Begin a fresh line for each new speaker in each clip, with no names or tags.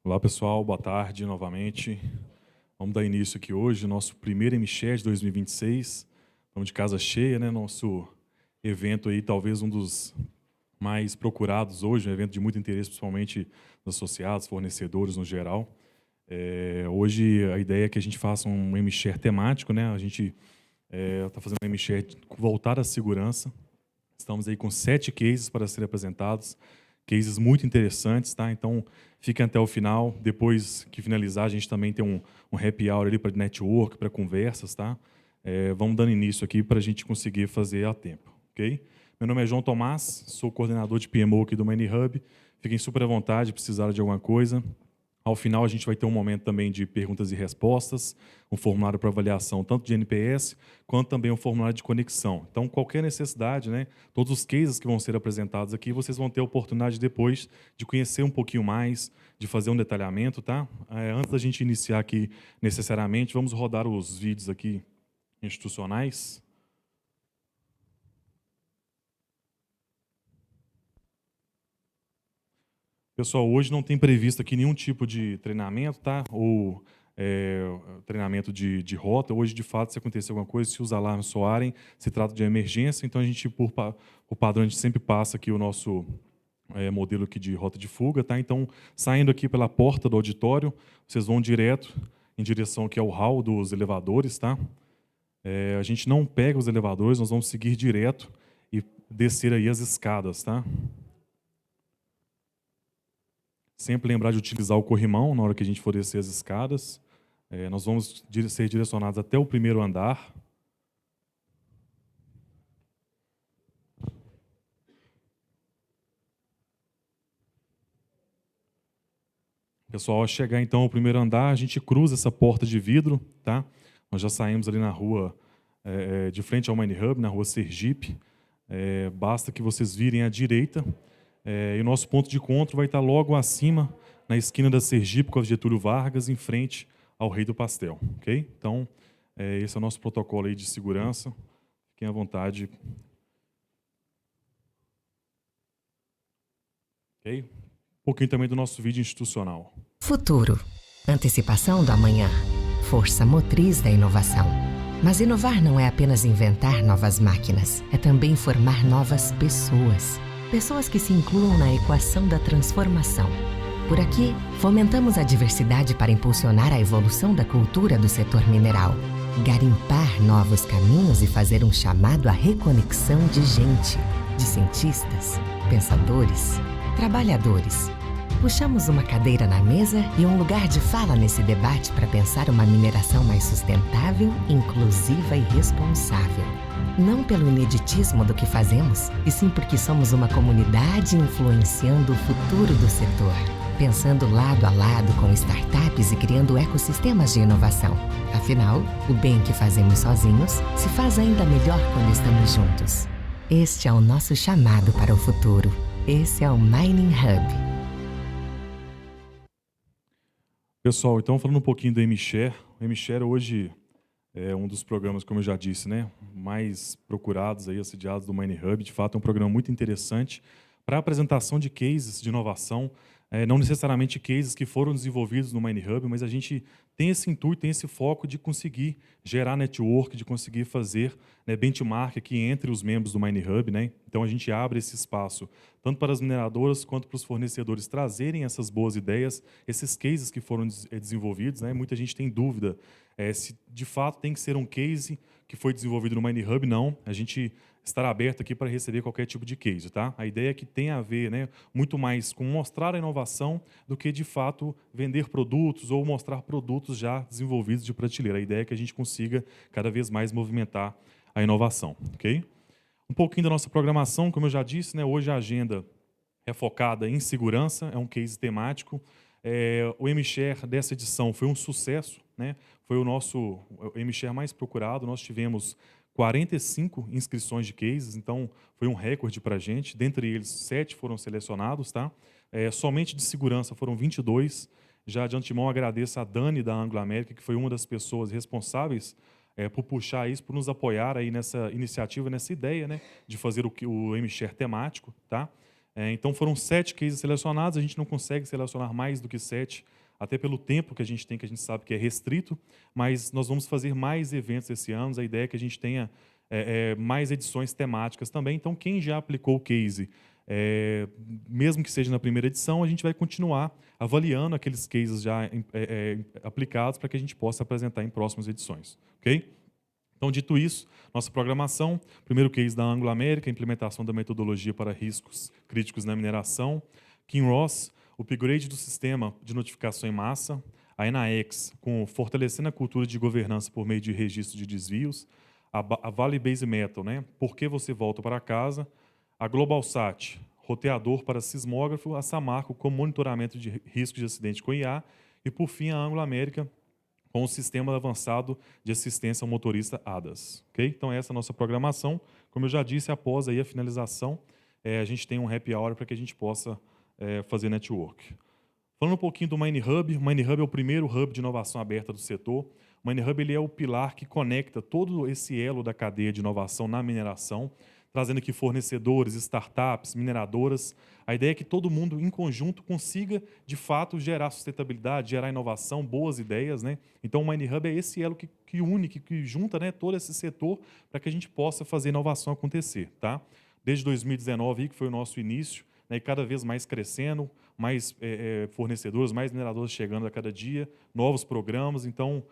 Olá, pessoal. Boa tarde novamente. Vamos dar início aqui hoje, nosso primeiro MShare de 2026. Estamos de casa cheia, né? Nosso evento aí, talvez um dos mais procurados hoje, um evento de muito interesse, principalmente dos associados, fornecedores no geral. Hoje a ideia é que a gente faça um MShare temático, né? A gente está fazendo um MShare voltado à segurança. Estamos aí com 7 cases para serem apresentados, cases muito interessantes, tá? Então, fiquem até o final. Depois que finalizar, a gente também tem um happy hour ali para network, para conversas, tá? Vamos dando início aqui para a gente conseguir fazer a tempo, ok? Meu nome é João Tomás, sou coordenador de PMO aqui do Mining Hub. Fiquem super à vontade, precisar de alguma coisa. Ao final, a gente vai ter um momento também de perguntas e respostas, um formulário para avaliação tanto de NPS, quanto também um formulário de conexão. Então, qualquer necessidade, né, todos os cases que vão ser apresentados aqui, vocês vão ter a oportunidade depois de conhecer um pouquinho mais, de fazer um detalhamento, tá? Antes da gente iniciar aqui, necessariamente, vamos rodar os vídeos aqui institucionais. Pessoal, hoje não tem previsto aqui nenhum tipo de treinamento, tá? Ou treinamento de rota. Hoje, de fato, se acontecer alguma coisa, se os alarmes soarem, se trata de emergência, então a gente, por padrão, a gente sempre passa aqui o nosso modelo aqui de rota de fuga, tá? Então, saindo aqui pela porta do auditório, vocês vão direto em direção aqui ao hall dos elevadores, tá? A gente não pega os elevadores, nós vamos seguir direto e descer aí as escadas, tá? Sempre lembrar de utilizar o corrimão na hora que a gente for descer as escadas. Nós vamos ser direcionados até o primeiro andar. Pessoal, ao chegar então ao primeiro andar, a gente cruza essa porta de vidro, tá? Nós já saímos ali na rua de frente ao Mining Hub, na rua Sergipe. Basta que vocês virem à direita. E o nosso ponto de encontro vai estar logo acima, na esquina da Sergipe com a Getúlio Vargas, em frente ao Rei do Pastel, ok? Então, esse é o nosso protocolo aí de segurança. Fiquem à vontade. Ok? Um pouquinho também do nosso vídeo institucional.
Futuro. Antecipação do amanhã. Força motriz da inovação. Mas inovar não é apenas inventar novas máquinas, é também formar novas pessoas. Pessoas que se incluam na equação da transformação. Por aqui, fomentamos a diversidade para impulsionar a evolução da cultura do setor mineral. Garimpar novos caminhos e fazer um chamado à reconexão de gente, de cientistas, pensadores, trabalhadores. Puxamos uma cadeira na mesa e um lugar de fala nesse debate para pensar uma mineração mais sustentável, inclusiva e responsável. Não pelo ineditismo do que fazemos, e sim porque somos uma comunidade influenciando o futuro do setor, pensando lado a lado com startups e criando ecossistemas de inovação. Afinal, o bem que fazemos sozinhos se faz ainda melhor quando estamos juntos. Este é o nosso chamado para o futuro. Esse é o Mining Hub.
Pessoal, então falando um pouquinho do MShare. O MShare hoje é um dos programas, como eu já disse, né, mais procurados, aí, assediados do Mining Hub. De fato, é um programa muito interessante para a apresentação de cases de inovação, não necessariamente cases que foram desenvolvidos no Mining Hub, mas a gente tem esse intuito, tem esse foco de conseguir gerar network, de conseguir fazer, né, benchmark aqui entre os membros do Mining Hub, né? Então a gente abre esse espaço tanto para as mineradoras quanto para os fornecedores trazerem essas boas ideias, esses cases que foram desenvolvidos, né? Muita gente tem dúvida se de fato tem que ser um case que foi desenvolvido no Mining Hub. Não, a gente estará aberto aqui para receber qualquer tipo de case, tá? A ideia é que tem a ver, né, muito mais com mostrar a inovação do que, de fato, vender produtos ou mostrar produtos já desenvolvidos de prateleira. A ideia é que a gente consiga cada vez mais movimentar a inovação, ok? Um pouquinho da nossa programação, como eu já disse, né, hoje a agenda é focada em segurança, é um case temático. O MShare dessa edição foi um sucesso, né? Foi o nosso MShare mais procurado. Nós tivemos 45 inscrições de cases, então foi um recorde para a gente. Dentre eles, 7 foram selecionados, tá? Somente de segurança foram 22. Já de antemão agradeço a Dani da Anglo América, que foi uma das pessoas responsáveis por puxar isso, por nos apoiar aí nessa iniciativa, nessa ideia, né, de fazer o MShare temático, tá? Então foram 7 cases selecionados. A gente não consegue selecionar mais do que 7 até pelo tempo que a gente tem, que a gente sabe que é restrito, mas nós vamos fazer mais eventos esse ano. A ideia é que a gente tenha mais edições temáticas também. Então, quem já aplicou o case, mesmo que seja na primeira edição, a gente vai continuar avaliando aqueles cases já aplicados para que a gente possa apresentar em próximas edições. Ok? Então, dito isso, nossa programação, primeiro case da Anglo América, implementação da metodologia para riscos críticos na mineração, Kinross, o upgrade do sistema de notificação em massa, a Enaex, com fortalecendo a cultura de governança por meio de registro de desvios, a Vale Base Metal, né? Por que você volta para casa, a GlobalSat, roteador para sismógrafo, a Samarco com monitoramento de risco de acidente com IA, e, por fim, a Anglo América, com o Sistema Avançado de Assistência ao Motorista ADAS. Okay? Então, essa é a nossa programação. Como eu já disse, após aí a finalização, a gente tem um happy hour para que a gente possa fazer network. Falando um pouquinho do MineHub, o MineHub é o primeiro hub de inovação aberta do setor. O MineHub ele é o pilar que conecta todo esse elo da cadeia de inovação na mineração, trazendo aqui fornecedores, startups, mineradoras. A ideia é que todo mundo, em conjunto, consiga, de fato, gerar sustentabilidade, gerar inovação, boas ideias, né? Então, o MineHub é esse elo que une, que junta, né, todo esse setor para que a gente possa fazer inovação acontecer. Tá? Desde 2019, que foi o nosso início, né, e cada vez mais crescendo, mais fornecedores, mais mineradoras chegando a cada dia, novos programas. Então,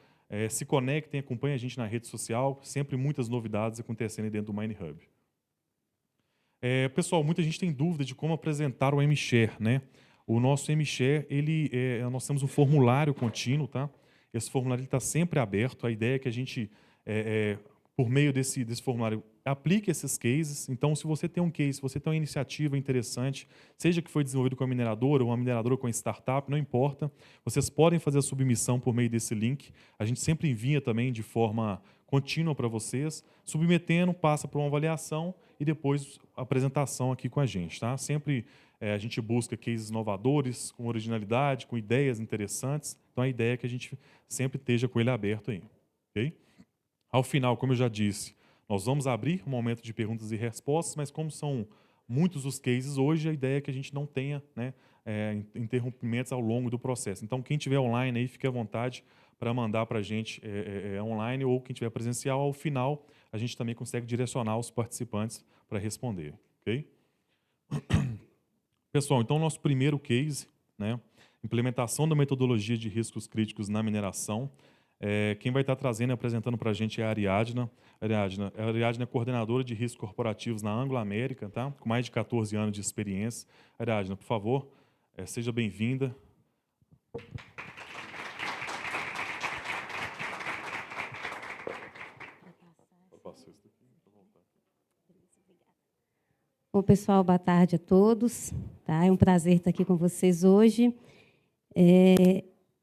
se conectem, acompanhem a gente na rede social, sempre muitas novidades acontecendo dentro do MineHub. Pessoal, muita gente tem dúvida de como apresentar o MShare, né? O nosso MShare, nós temos um formulário contínuo, tá? Esse formulário está sempre aberto. A ideia é que a gente, por meio desse formulário, aplique esses cases. Então, se você tem um case, se você tem uma iniciativa interessante, seja que foi desenvolvido com a mineradora ou uma mineradora com a startup, não importa, vocês podem fazer a submissão por meio desse link. A gente sempre envia também de forma contínua para vocês, submetendo, passa por uma avaliação e depois a apresentação aqui com a gente. Tá? Sempre a gente busca cases inovadores, com originalidade, com ideias interessantes. Então, a ideia é que a gente sempre esteja com ele aberto aí. Okay? Ao final, como eu já disse, nós vamos abrir um momento de perguntas e respostas, mas como são muitos os cases hoje, a ideia é que a gente não tenha, né, interrompimentos ao longo do processo. Então, quem estiver online, aí, fique à vontade para mandar para a gente online, ou quem estiver presencial, ao final, a gente também consegue direcionar os participantes para responder. Okay? Pessoal, então, nosso primeiro case, né, implementação da metodologia de riscos críticos na mineração. Quem vai estar trazendo e apresentando para a gente é a Ariadna. A Ariadna é coordenadora de riscos corporativos na Anglo América, tá? Com mais de 14 anos de experiência. Ariadna, por favor, seja bem-vinda.
Bom, pessoal, boa tarde a todos. Tá? É um prazer estar aqui com vocês hoje.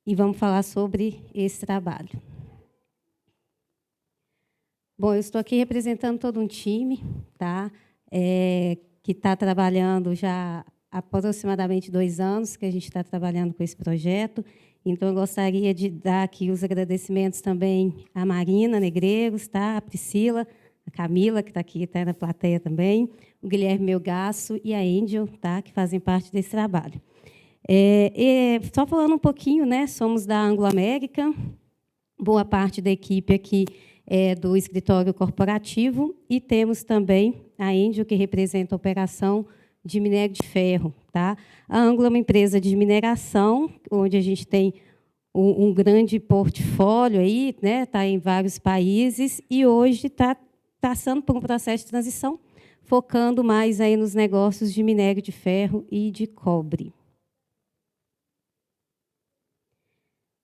E vamos falar sobre esse trabalho. Bom, eu estou aqui representando todo um time, tá? Que está trabalhando já há aproximadamente 2 anos que a gente está trabalhando com esse projeto. Então, eu gostaria de dar aqui os agradecimentos também à Marina Negreiros, tá? A Priscila, a Camila, que está aqui, está na plateia também, o Guilherme Melgaço e a Angel, tá? Que fazem parte desse trabalho. Só falando um pouquinho, né? Somos da Anglo América, boa parte da equipe aqui é do escritório corporativo, e temos também a Angel, que representa a operação de minério de ferro. Tá? A Anglo é uma empresa de mineração, onde a gente tem um grande portfólio, aí, né? Tá em vários países, e hoje está passando por um processo de transição, focando mais aí nos negócios de minério de ferro e de cobre.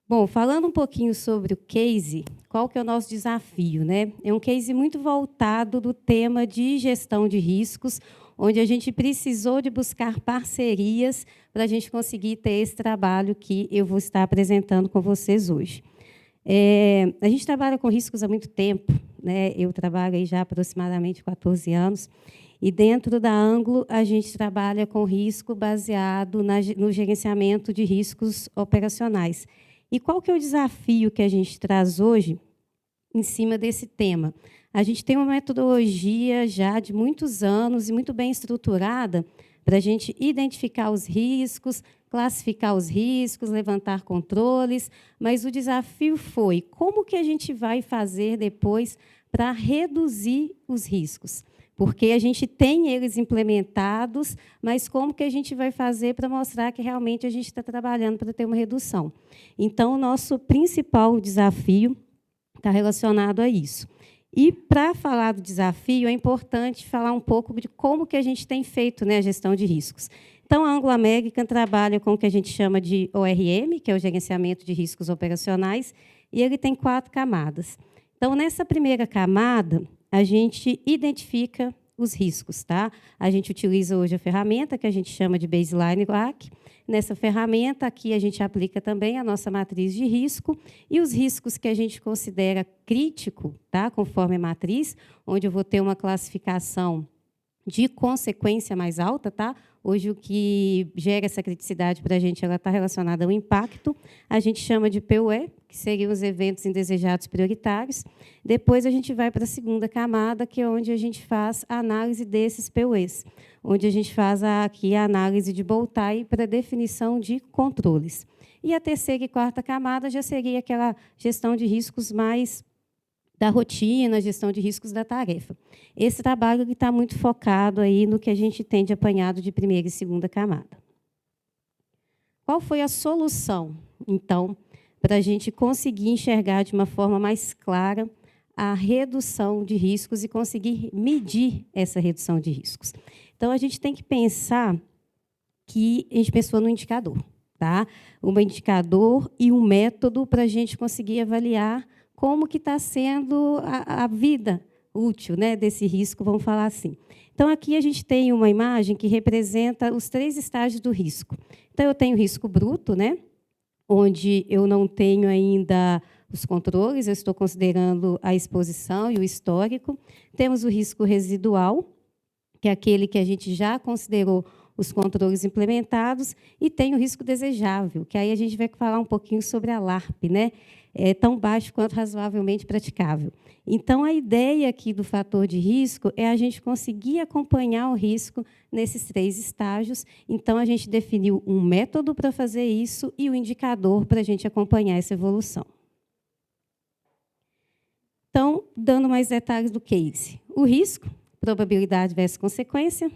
Bom, falando um pouquinho sobre o case, qual que é o nosso desafio, né? É um case muito voltado do tema de gestão de riscos, onde a gente precisou de buscar parcerias para a gente conseguir ter esse trabalho que eu vou estar apresentando com vocês hoje. A gente trabalha com riscos há muito tempo, né? Eu trabalho aí já há aproximadamente 14 anos, e dentro da Anglo a gente trabalha com risco baseado no gerenciamento de riscos operacionais. E qual que é o desafio que a gente traz hoje em cima desse tema? A gente tem uma metodologia já de muitos anos e muito bem estruturada para a gente identificar os riscos, classificar os riscos, levantar controles, mas o desafio foi como que a gente vai fazer depois para reduzir os riscos. Porque a gente tem eles implementados, mas como que a gente vai fazer para mostrar que realmente a gente está trabalhando para ter uma redução? Então, o nosso principal desafio está relacionado a isso. E, para falar do desafio, é importante falar um pouco de como que a gente tem feito, né, a gestão de riscos. Então, a Anglo American trabalha com o que a gente chama de ORM, que é o Gerenciamento de Riscos Operacionais, e ele tem 4 camadas. Então, nessa primeira camada, a gente identifica os riscos. Tá? A gente utiliza hoje a ferramenta que a gente chama de Baseline RAC. Nessa ferramenta, aqui, a gente aplica também a nossa matriz de risco e os riscos que a gente considera crítico, tá? Conforme a matriz, onde eu vou ter uma classificação de consequência mais alta. Tá? Hoje, o que gera essa criticidade para a gente está relacionada ao impacto. A gente chama de PUE, que seriam os eventos indesejados prioritários. Depois, a gente vai para a segunda camada, que é onde a gente faz a análise desses PUEs, onde a gente faz aqui a análise de Boltai para definição de controles. E a terceira e quarta camada já seria aquela gestão de riscos mais da rotina, gestão de riscos da tarefa. Esse trabalho está muito focado aí no que a gente tem de apanhado de primeira e segunda camada. Qual foi a solução, então, para a gente conseguir enxergar de uma forma mais clara a redução de riscos e conseguir medir essa redução de riscos? Então, a gente tem que pensar que a gente pensou no indicador. Tá? Um indicador e um método para a gente conseguir avaliar como que está sendo a vida útil, né, desse risco, vamos falar assim. Então, aqui a gente tem uma imagem que representa os 3 estágios do risco. Então, eu tenho o risco bruto, né, onde eu não tenho ainda os controles, eu estou considerando a exposição e o histórico. Temos o risco residual, que é aquele que a gente já considerou os controles implementados, e tem o risco desejável, que aí a gente vai falar um pouquinho sobre a LARP, né? É tão baixo quanto razoavelmente praticável. Então, a ideia aqui do fator de risco é a gente conseguir acompanhar o risco nesses 3 estágios. Então, a gente definiu um método para fazer isso e o indicador para a gente acompanhar essa evolução. Então, dando mais detalhes do case. O risco, probabilidade versus consequência.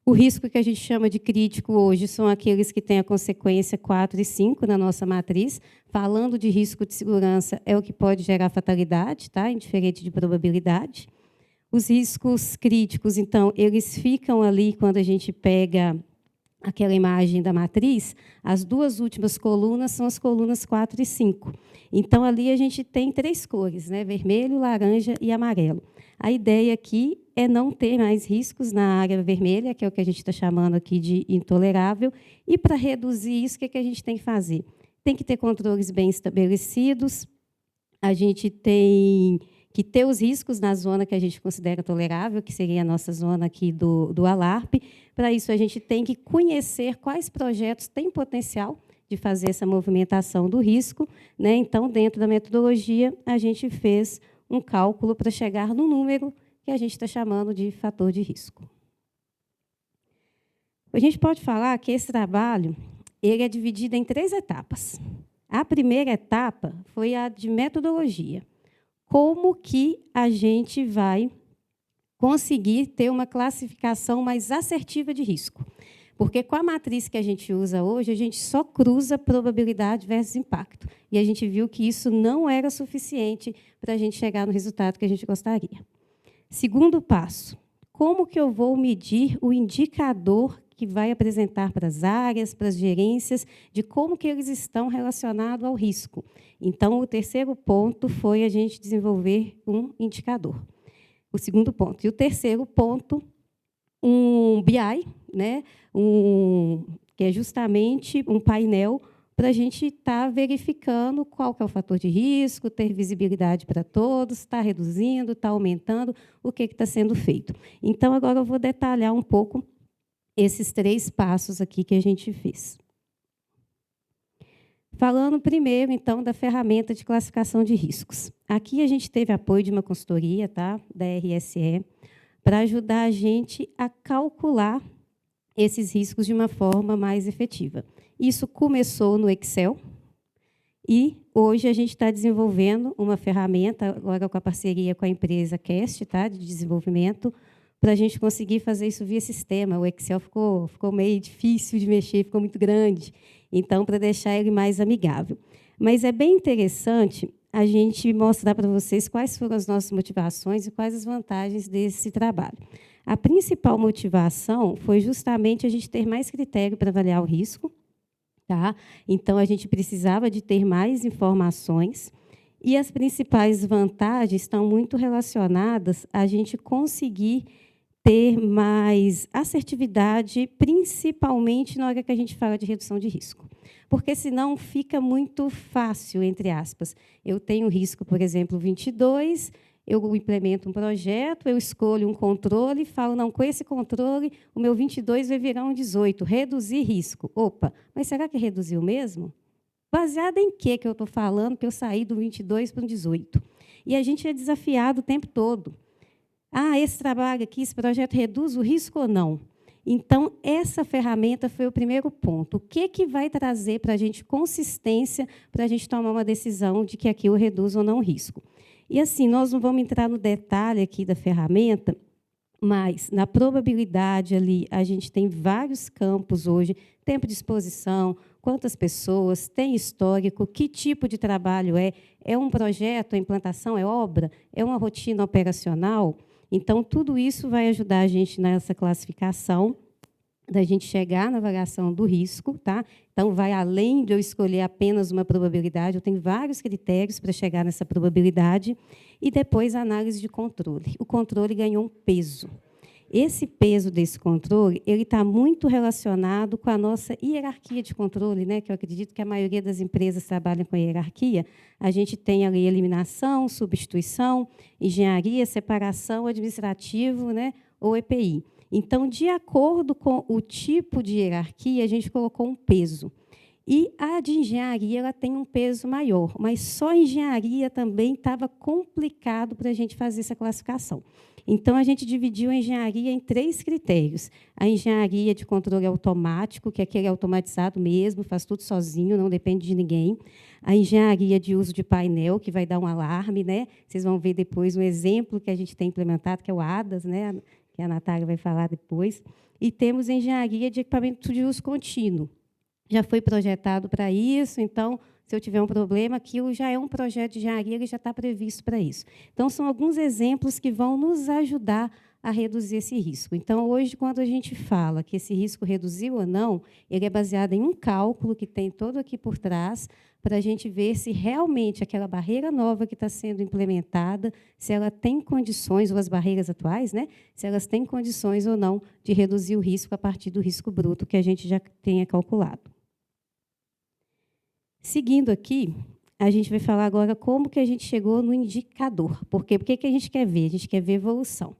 O risco que a gente chama de crítico hoje são aqueles que têm a consequência 4 e 5 na nossa matriz. Falando de risco de segurança, é o que pode gerar fatalidade, tá? Indiferente de probabilidade. Os riscos críticos, então, eles ficam ali quando a gente pega aquela imagem da matriz, as 2 últimas colunas são as colunas 4 e 5. Então, ali a gente tem 3 cores, né? Vermelho, laranja e amarelo. A ideia aqui é não ter mais riscos na área vermelha, que é o que a gente está chamando aqui de intolerável, e, para reduzir isso, o que a gente tem que fazer? Tem que ter controles bem estabelecidos, a gente tem que ter os riscos na zona que a gente considera tolerável, que seria a nossa zona aqui do ALARP. Para isso, a gente tem que conhecer quais projetos têm potencial de fazer essa movimentação do risco, né? Então, dentro da metodologia, a gente fez um cálculo para chegar no número que a gente está chamando de fator de risco. A gente pode falar que esse trabalho ele é dividido em 3 etapas. A primeira etapa foi a de metodologia. Como que a gente vai conseguir ter uma classificação mais assertiva de risco? Porque com a matriz que a gente usa hoje, a gente só cruza probabilidade versus impacto. E a gente viu que isso não era suficiente para a gente chegar no resultado que a gente gostaria. Segundo passo, como que eu vou medir o indicador que vai apresentar para as áreas, para as gerências, de como que eles estão relacionados ao risco? Então, o terceiro ponto foi a gente desenvolver um indicador. O segundo ponto. E o terceiro ponto, um BI, né? Que é justamente um painel para a gente estar verificando qual que é o fator de risco, ter visibilidade para todos, está reduzindo, está aumentando, o que está sendo feito. Então, agora eu vou detalhar um pouco esses 3 passos aqui que a gente fez. Falando primeiro, então, da ferramenta de classificação de riscos. Aqui a gente teve apoio de uma consultoria, tá? Da RSE, para ajudar a gente a calcular esses riscos de uma forma mais efetiva. Isso começou no Excel e hoje a gente está desenvolvendo uma ferramenta, agora com a parceria com a empresa Cast, tá, de desenvolvimento, para a gente conseguir fazer isso via sistema. O Excel ficou meio difícil de mexer, ficou muito grande. Então, para deixar ele mais amigável. Mas é bem interessante a gente mostrar para vocês quais foram as nossas motivações e quais as vantagens desse trabalho. A principal motivação foi justamente a gente ter mais critério para avaliar o risco. Tá? Então, a gente precisava de ter mais informações. E as principais vantagens estão muito relacionadas a gente conseguir ter mais assertividade, principalmente na hora que a gente fala de redução de risco. Porque, senão, fica muito fácil, entre aspas. Eu tenho risco, por exemplo, 22, eu implemento um projeto, eu escolho um controle e falo, não, com esse controle, o meu 22 vai virar um 18, reduzir risco. Opa, mas será que reduziu mesmo? Baseado em quê que eu estou falando que eu saí do 22 para um 18? E a gente é desafiado o tempo todo. Ah, esse trabalho aqui, esse projeto reduz o risco ou não? Então, essa ferramenta foi o primeiro ponto. O que vai trazer para a gente consistência para a gente tomar uma decisão de que aquilo reduz ou não o risco? E, assim, nós não vamos entrar no detalhe aqui da ferramenta, mas, na probabilidade ali, a gente tem vários campos hoje, tempo de exposição, quantas pessoas, tem histórico, que tipo de trabalho é um projeto, é implantação, é obra, é uma rotina operacional? Então, tudo isso vai ajudar a gente nessa classificação, da gente chegar na avaliação do risco. Tá? Então, vai além de eu escolher apenas uma probabilidade, eu tenho vários critérios para chegar nessa probabilidade, e depois a análise de controle. O controle ganhou um peso. Esse peso desse controle ele está muito relacionado com a nossa hierarquia de controle, né? Que eu acredito que a maioria das empresas trabalham com hierarquia. A gente tem ali eliminação, substituição, engenharia, separação, administrativo, né? Ou EPI. Então, de acordo com o tipo de hierarquia, a gente colocou um peso. E a de engenharia ela tem um peso maior, mas só a engenharia também estava complicado para a gente fazer essa classificação. Então, a gente dividiu a engenharia em 3 critérios. A engenharia de controle automático, que é aquele automatizado mesmo, faz tudo sozinho, não depende de ninguém. A engenharia de uso de painel, que vai dar um alarme, né? Vocês vão ver depois um exemplo que a gente tem implementado, que é o ADAS, né? Que a Natália vai falar depois. E temos a engenharia de equipamento de uso contínuo. Já foi projetado para isso, então, se eu tiver um problema, aquilo já é um projeto de engenharia que já está previsto para isso. Então, são alguns exemplos que vão nos ajudar a reduzir esse risco. Então, hoje, quando a gente fala que esse risco reduziu ou não, ele é baseado em um cálculo que tem todo aqui por trás, para a gente ver se realmente aquela barreira nova que está sendo implementada, se ela tem condições, ou as barreiras atuais, né, se elas têm condições ou não de reduzir o risco a partir do risco bruto que a gente já tenha calculado. Seguindo aqui, a gente vai falar agora como que a gente chegou no indicador. Por quê? Porque que a gente quer ver? A gente quer ver evolução.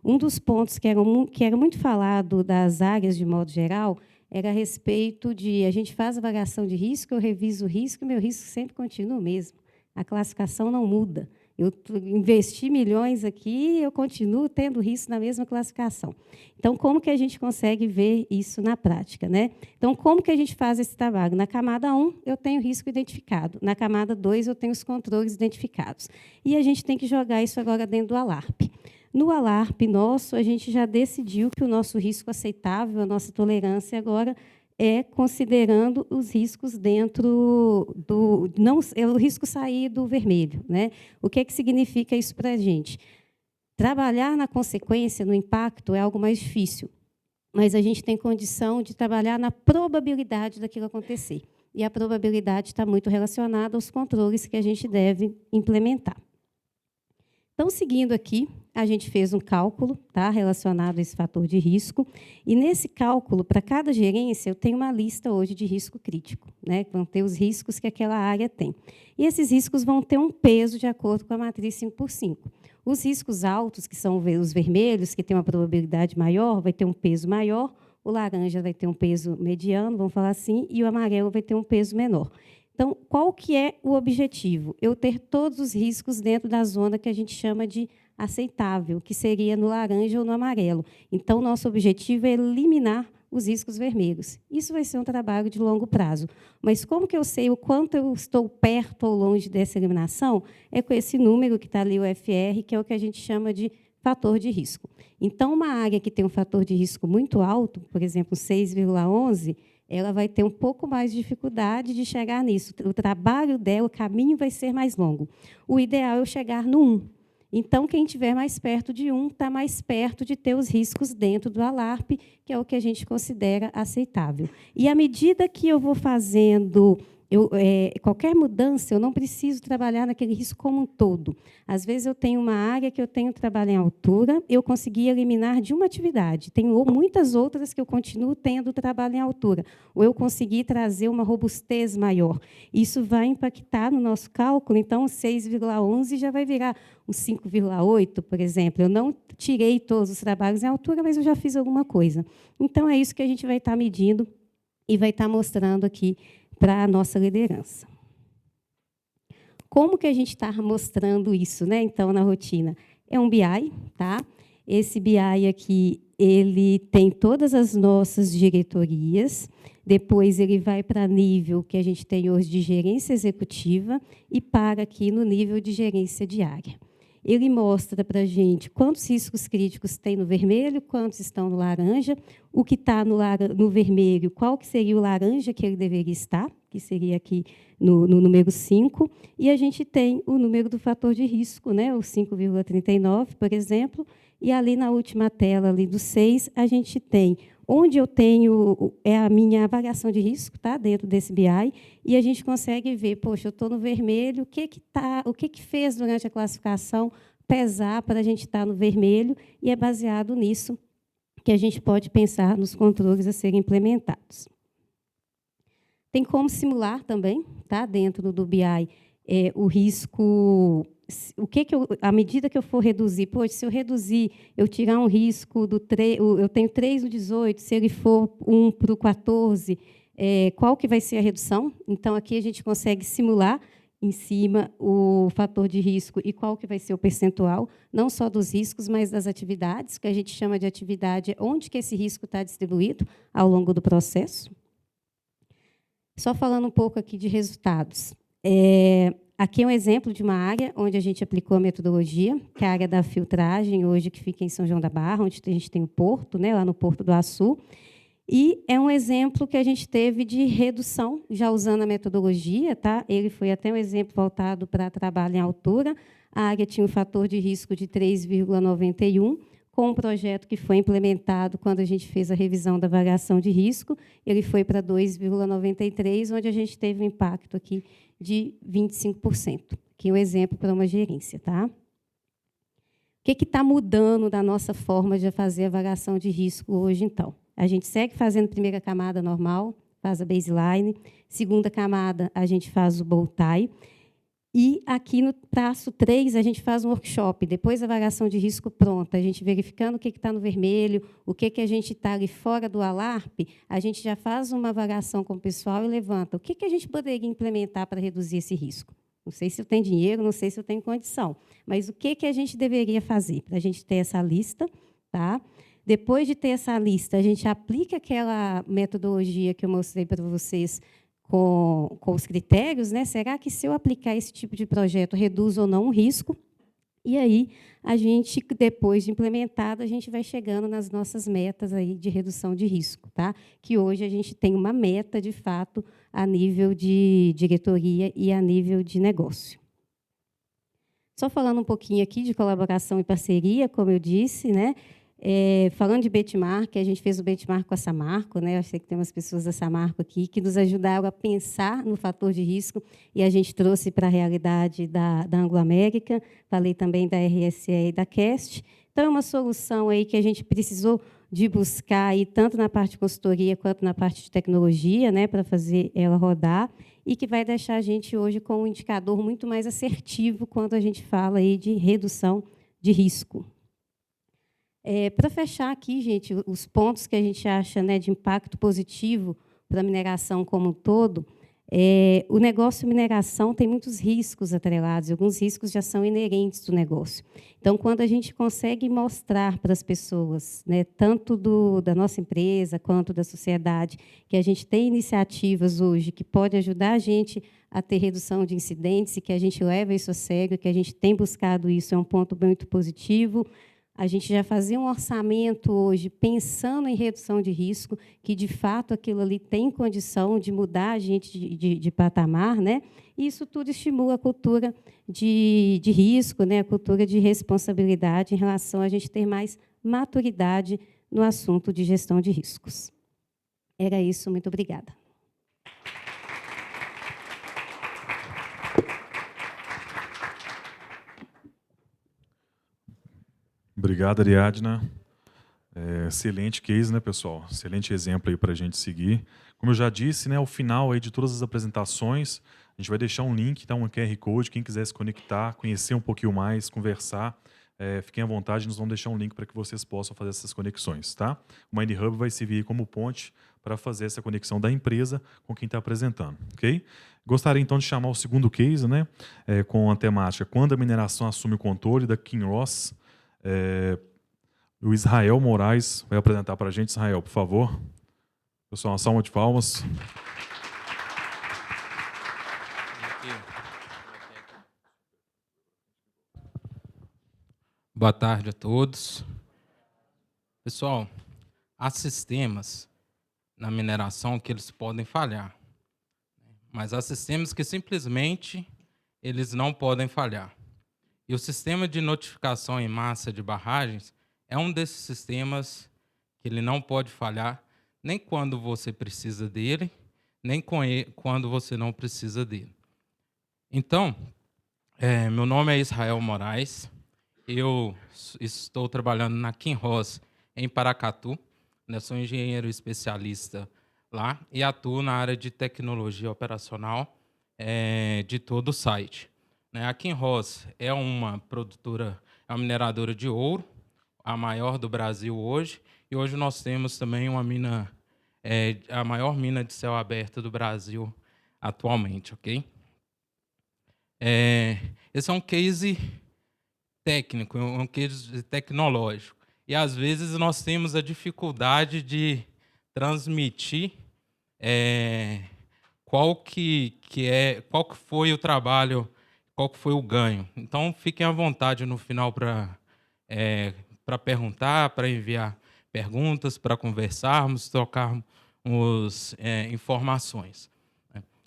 Um dos pontos que era muito falado das áreas, de modo geral, era a respeito de a gente faz avaliação de risco, eu reviso o risco, e meu risco sempre continua o mesmo. A classificação não muda. Eu investi milhões aqui e eu continuo tendo risco na mesma classificação. Então, como que a gente consegue ver isso na prática? Né? Então, como que a gente faz esse trabalho? Na camada 1, eu tenho risco identificado. Na camada 2, eu tenho os controles identificados. E a gente tem que jogar isso agora dentro do ALARP. No ALARP nosso, a gente já decidiu que o nosso risco aceitável, a nossa tolerância agora é considerando os riscos dentro do... não, é o risco sair do vermelho. Né? O que significa isso para a gente? Trabalhar na consequência, no impacto, é algo mais difícil, mas a gente tem condição de trabalhar na probabilidade daquilo acontecer. E a probabilidade está muito relacionada aos controles que a gente deve implementar. Então, seguindo aqui, a gente fez um cálculo, tá, relacionado a esse fator de risco, e nesse cálculo, para cada gerência, eu tenho uma lista hoje de risco crítico, né, que vão ter os riscos que aquela área tem. E esses riscos vão ter um peso de acordo com a matriz 5x5. Os riscos altos, que são os vermelhos, que têm uma probabilidade maior, vai ter um peso maior, o laranja vai ter um peso mediano, vamos falar assim, e o amarelo vai ter um peso menor. Então, qual que é o objetivo? Eu ter todos os riscos dentro da zona que a gente chama de aceitável, que seria no laranja ou no amarelo. Então, nosso objetivo é eliminar os riscos vermelhos. Isso vai ser um trabalho de longo prazo. Mas como que eu sei o quanto eu estou perto ou longe dessa eliminação? É com esse número que está ali, o FR, que é o que a gente chama de fator de risco. Então, uma área que tem um fator de risco muito alto, por exemplo, 6,11, ela vai ter um pouco mais de dificuldade de chegar nisso. O trabalho dela, o caminho vai ser mais longo. O ideal é eu chegar no 1. Então, quem estiver mais perto de 1 está mais perto de ter os riscos dentro do ALARP, que é o que a gente considera aceitável. E, à medida que eu vou fazendo qualquer mudança, eu não preciso trabalhar naquele risco como um todo. Às vezes, eu tenho uma área que eu tenho trabalho em altura, eu consegui eliminar de uma atividade. Tenho muitas outras que eu continuo tendo trabalho em altura. Ou eu consegui trazer uma robustez maior. Isso vai impactar no nosso cálculo. Então, 6,11 já vai virar um 5,8, por exemplo. Eu não tirei todos os trabalhos em altura, mas eu já fiz alguma coisa. Então, é isso que a gente vai estar medindo e vai estar mostrando aqui para a nossa liderança. Como que a gente está mostrando isso, né? Então, na rotina? É um BI, tá? Esse BI aqui, ele tem todas as nossas diretorias, depois ele vai para nível que a gente tem hoje de gerência executiva e para aqui no nível de gerência diária. Ele mostra para a gente quantos riscos críticos tem no vermelho, quantos estão no laranja, o que está no vermelho, qual que seria o laranja que ele deveria estar, que seria aqui no número 5, e a gente tem o número do fator de risco, né, o 5,39, por exemplo, e ali na última tela, ali do 6, a gente tem onde eu tenho a minha avaliação de risco, tá, dentro desse BI, e a gente consegue ver, poxa, eu estou no vermelho, o que fez durante a classificação pesar para a gente estar no vermelho, e é baseado nisso que a gente pode pensar nos controles a serem implementados. Tem como simular também, tá, dentro do BI, o risco. À medida que eu for reduzir, poxa, se eu reduzir, eu tirar um risco do 3, eu tenho 3 no 18, se ele for 1 para o 14, qual que vai ser a redução? Então, aqui a gente consegue simular em cima o fator de risco e qual que vai ser o percentual, não só dos riscos, mas das atividades, que a gente chama de atividade, onde que esse risco está distribuído ao longo do processo. Só falando um pouco aqui de resultados. Aqui é um exemplo de uma área onde a gente aplicou a metodologia, que é a área da filtragem, hoje que fica em São João da Barra, onde a gente tem o porto, né, lá no Porto do Açu. E é um exemplo que a gente teve de redução, já usando a metodologia. Tá? Ele foi até um exemplo voltado para trabalho em altura. A área tinha um fator de risco de 3,91, com um projeto que foi implementado quando a gente fez a revisão da avaliação de risco. Ele foi para 2,93, onde a gente teve um impacto aqui de 25%, que é um exemplo para uma gerência. Tá? O que está mudando da nossa forma de fazer a avaliação de risco hoje, então? A gente segue fazendo primeira camada normal, faz a baseline, segunda camada a gente faz o bow tie, e aqui no traço 3 a gente faz um workshop, depois da avaliação de risco pronta, a gente verificando o que está no vermelho, o que a gente está ali fora do ALARP, a gente já faz uma avaliação com o pessoal e levanta o que a gente poderia implementar para reduzir esse risco. Não sei se eu tenho dinheiro, não sei se eu tenho condição, mas o que a gente deveria fazer para a gente ter essa lista, tá? Depois de ter essa lista, a gente aplica aquela metodologia que eu mostrei para vocês com os critérios, né? Será que, se eu aplicar esse tipo de projeto, reduz ou não o risco? E aí, a gente, depois de implementado, a gente vai chegando nas nossas metas aí de redução de risco, tá? Que hoje a gente tem uma meta, de fato, a nível de diretoria e a nível de negócio. Só falando um pouquinho aqui de colaboração e parceria, como eu disse, né? Falando de benchmark, a gente fez o benchmark com a Samarco, né? Eu sei que tem umas pessoas da Samarco aqui que nos ajudaram a pensar no fator de risco e a gente trouxe para a realidade da Anglo-América, falei também da RSE e da CAST. Então, é uma solução aí que a gente precisou de buscar, aí, tanto na parte de consultoria quanto na parte de tecnologia, né, para fazer ela rodar, e que vai deixar a gente hoje com um indicador muito mais assertivo quando a gente fala aí de redução de risco. Para fechar aqui, gente, os pontos que a gente acha, né, de impacto positivo para a mineração como um todo, O negócio mineração tem muitos riscos atrelados, alguns riscos já são inerentes do negócio. Então, quando a gente consegue mostrar para as pessoas, né, tanto da nossa empresa quanto da sociedade, que a gente tem iniciativas hoje que podem ajudar a gente a ter redução de incidentes e que a gente leva isso a sério, que a gente tem buscado isso, é um ponto muito positivo. A gente já fazia um orçamento hoje pensando em redução de risco, que, de fato, aquilo ali tem condição de mudar a gente de patamar, né? E isso tudo estimula a cultura de risco, né? A cultura de responsabilidade em relação a gente ter mais maturidade no assunto de gestão de riscos. Era isso, muito obrigada.
Obrigado, Ariadna. Excelente case, né, pessoal? Excelente exemplo aí para a gente seguir. Como eu já disse, né, ao final aí de todas as apresentações, a gente vai deixar um link, tá, um QR Code, quem quiser se conectar, conhecer um pouquinho mais, conversar, fiquem à vontade, nós vamos deixar um link para que vocês possam fazer essas conexões, tá? O Mind Hub vai servir como ponte para fazer essa conexão da empresa com quem está apresentando, ok? Gostaria, então, de chamar o segundo case, né, com a temática Quando a mineração assume o controle, da Kinross. O Israel Moraes vai apresentar para a gente. Israel, por favor. Pessoal, uma salva de palmas.
Boa tarde a todos. Pessoal, há sistemas na mineração que eles podem falhar, mas há sistemas que simplesmente eles não podem falhar. E o sistema de notificação em massa de barragens é um desses sistemas que ele não pode falhar, nem quando você precisa dele, nem quando você não precisa dele. Então, meu nome é Israel Moraes, eu estou trabalhando na Kinross em Paracatu, né, sou engenheiro especialista lá e atuo na área de tecnologia operacional de todo o site. A Kinross é uma produtora, é uma mineradora de ouro, a maior do Brasil hoje, e hoje nós temos também uma mina, a maior mina de céu aberto do Brasil atualmente, ok? Esse é um case técnico, um case tecnológico, e às vezes nós temos a dificuldade de transmitir qual que foi o trabalho, qual que foi o ganho. Então, fiquem à vontade no final para perguntar, para enviar perguntas, para conversarmos, trocarmos informações.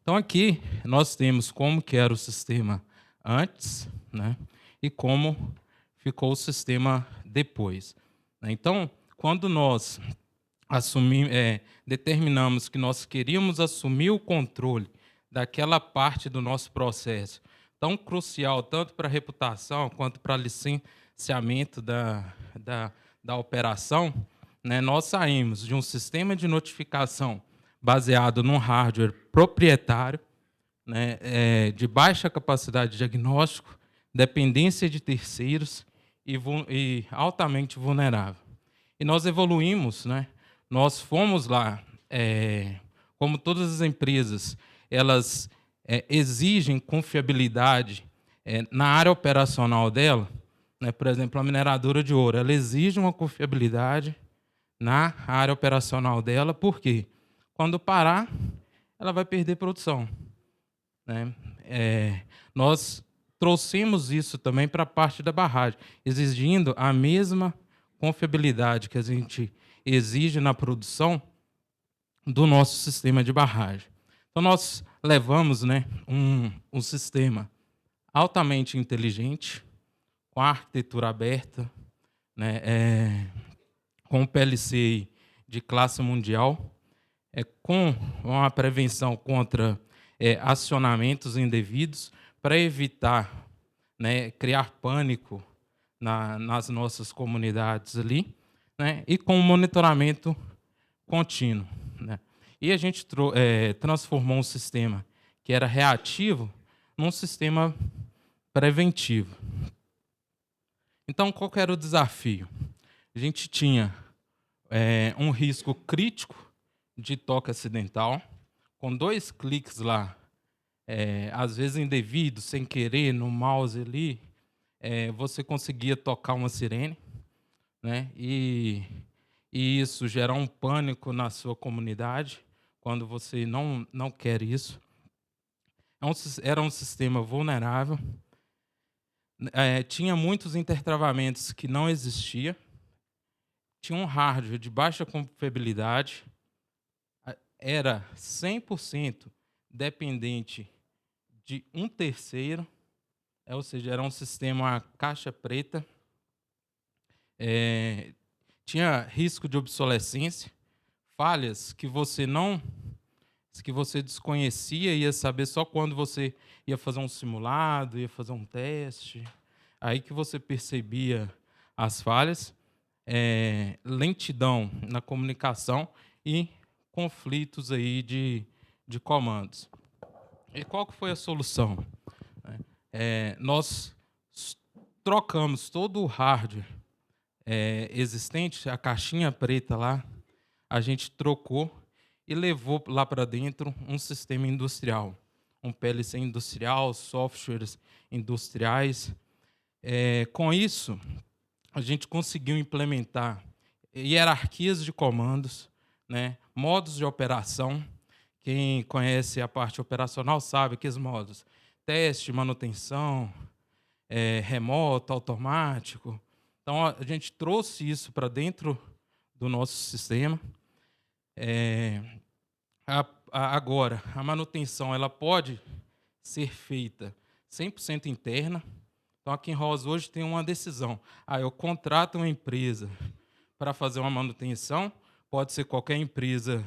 Então, aqui nós temos como que era o sistema antes, né, e como ficou o sistema depois. Então, quando nós determinamos que nós queríamos assumir o controle daquela parte do nosso processo, tão crucial tanto para a reputação quanto para licenciamento da operação, né, nós saímos de um sistema de notificação baseado num hardware proprietário, né, de baixa capacidade de diagnóstico, dependência de terceiros e altamente vulnerável. E nós evoluímos, né? Nós fomos lá, como todas as empresas, elas exigem confiabilidade na área operacional dela, né? Por exemplo, a mineradora de ouro, ela exige uma confiabilidade na área operacional dela, porque quando parar, ela vai perder produção, né? Nós trouxemos isso também para a parte da barragem, exigindo a mesma confiabilidade que a gente exige na produção do nosso sistema de barragem. Então, nós levamos, né, um sistema altamente inteligente, com arquitetura aberta, né, com PLC de classe mundial, com uma prevenção contra acionamentos indevidos, para evitar, né, criar pânico nas nossas comunidades ali, né, e com monitoramento contínuo, né. E a gente transformou um sistema que era reativo num sistema preventivo. Então, qual que era o desafio? A gente tinha um risco crítico de toque acidental, com 2 cliques lá, às vezes indevido, sem querer, no mouse ali, você conseguia tocar uma sirene, né? E isso gerar um pânico na sua comunidade, quando você não quer isso. Era um sistema vulnerável, tinha muitos intertravamentos que não existiam, tinha um hardware de baixa confiabilidade, era 100% dependente de um terceiro, ou seja, era um sistema caixa preta, tinha risco de obsolescência, falhas que você desconhecia, ia saber só quando você ia fazer um simulado, ia fazer um teste, aí que você percebia as falhas, lentidão na comunicação e conflitos aí de comandos. E qual que foi a solução? Nós trocamos todo o hardware existente, a caixinha preta lá, a gente trocou e levou lá para dentro um sistema industrial, um PLC industrial, softwares industriais. Com isso, a gente conseguiu implementar hierarquias de comandos, né, modos de operação. Quem conhece a parte operacional sabe que os modos: teste, manutenção, remoto, automático. Então, a gente trouxe isso para dentro do nosso sistema. Agora, a manutenção ela pode ser feita 100% interna. Então, aqui em Rosa hoje tem uma decisão. Eu contrato uma empresa para fazer uma manutenção, pode ser qualquer empresa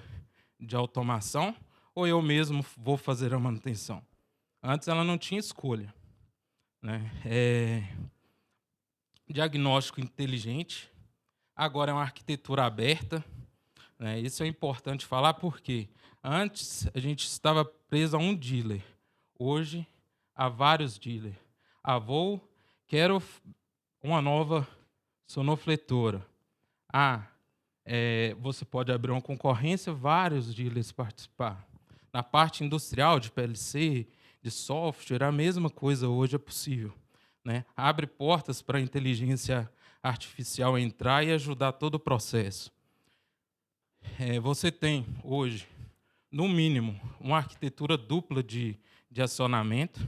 de automação, ou eu mesmo vou fazer a manutenção. Antes ela não tinha escolha, né? Diagnóstico inteligente, agora é uma arquitetura aberta, né? Isso é importante falar porque antes a gente estava preso a um dealer, hoje há vários dealers. Vou, quero uma nova sonofletora. Você pode abrir uma concorrência, vários dealers participar. Na parte industrial de PLC, de software, a mesma coisa hoje é possível, né? Abre portas para a inteligência artificial entrar e ajudar todo o processo. Você tem hoje, no mínimo, uma arquitetura dupla de acionamento.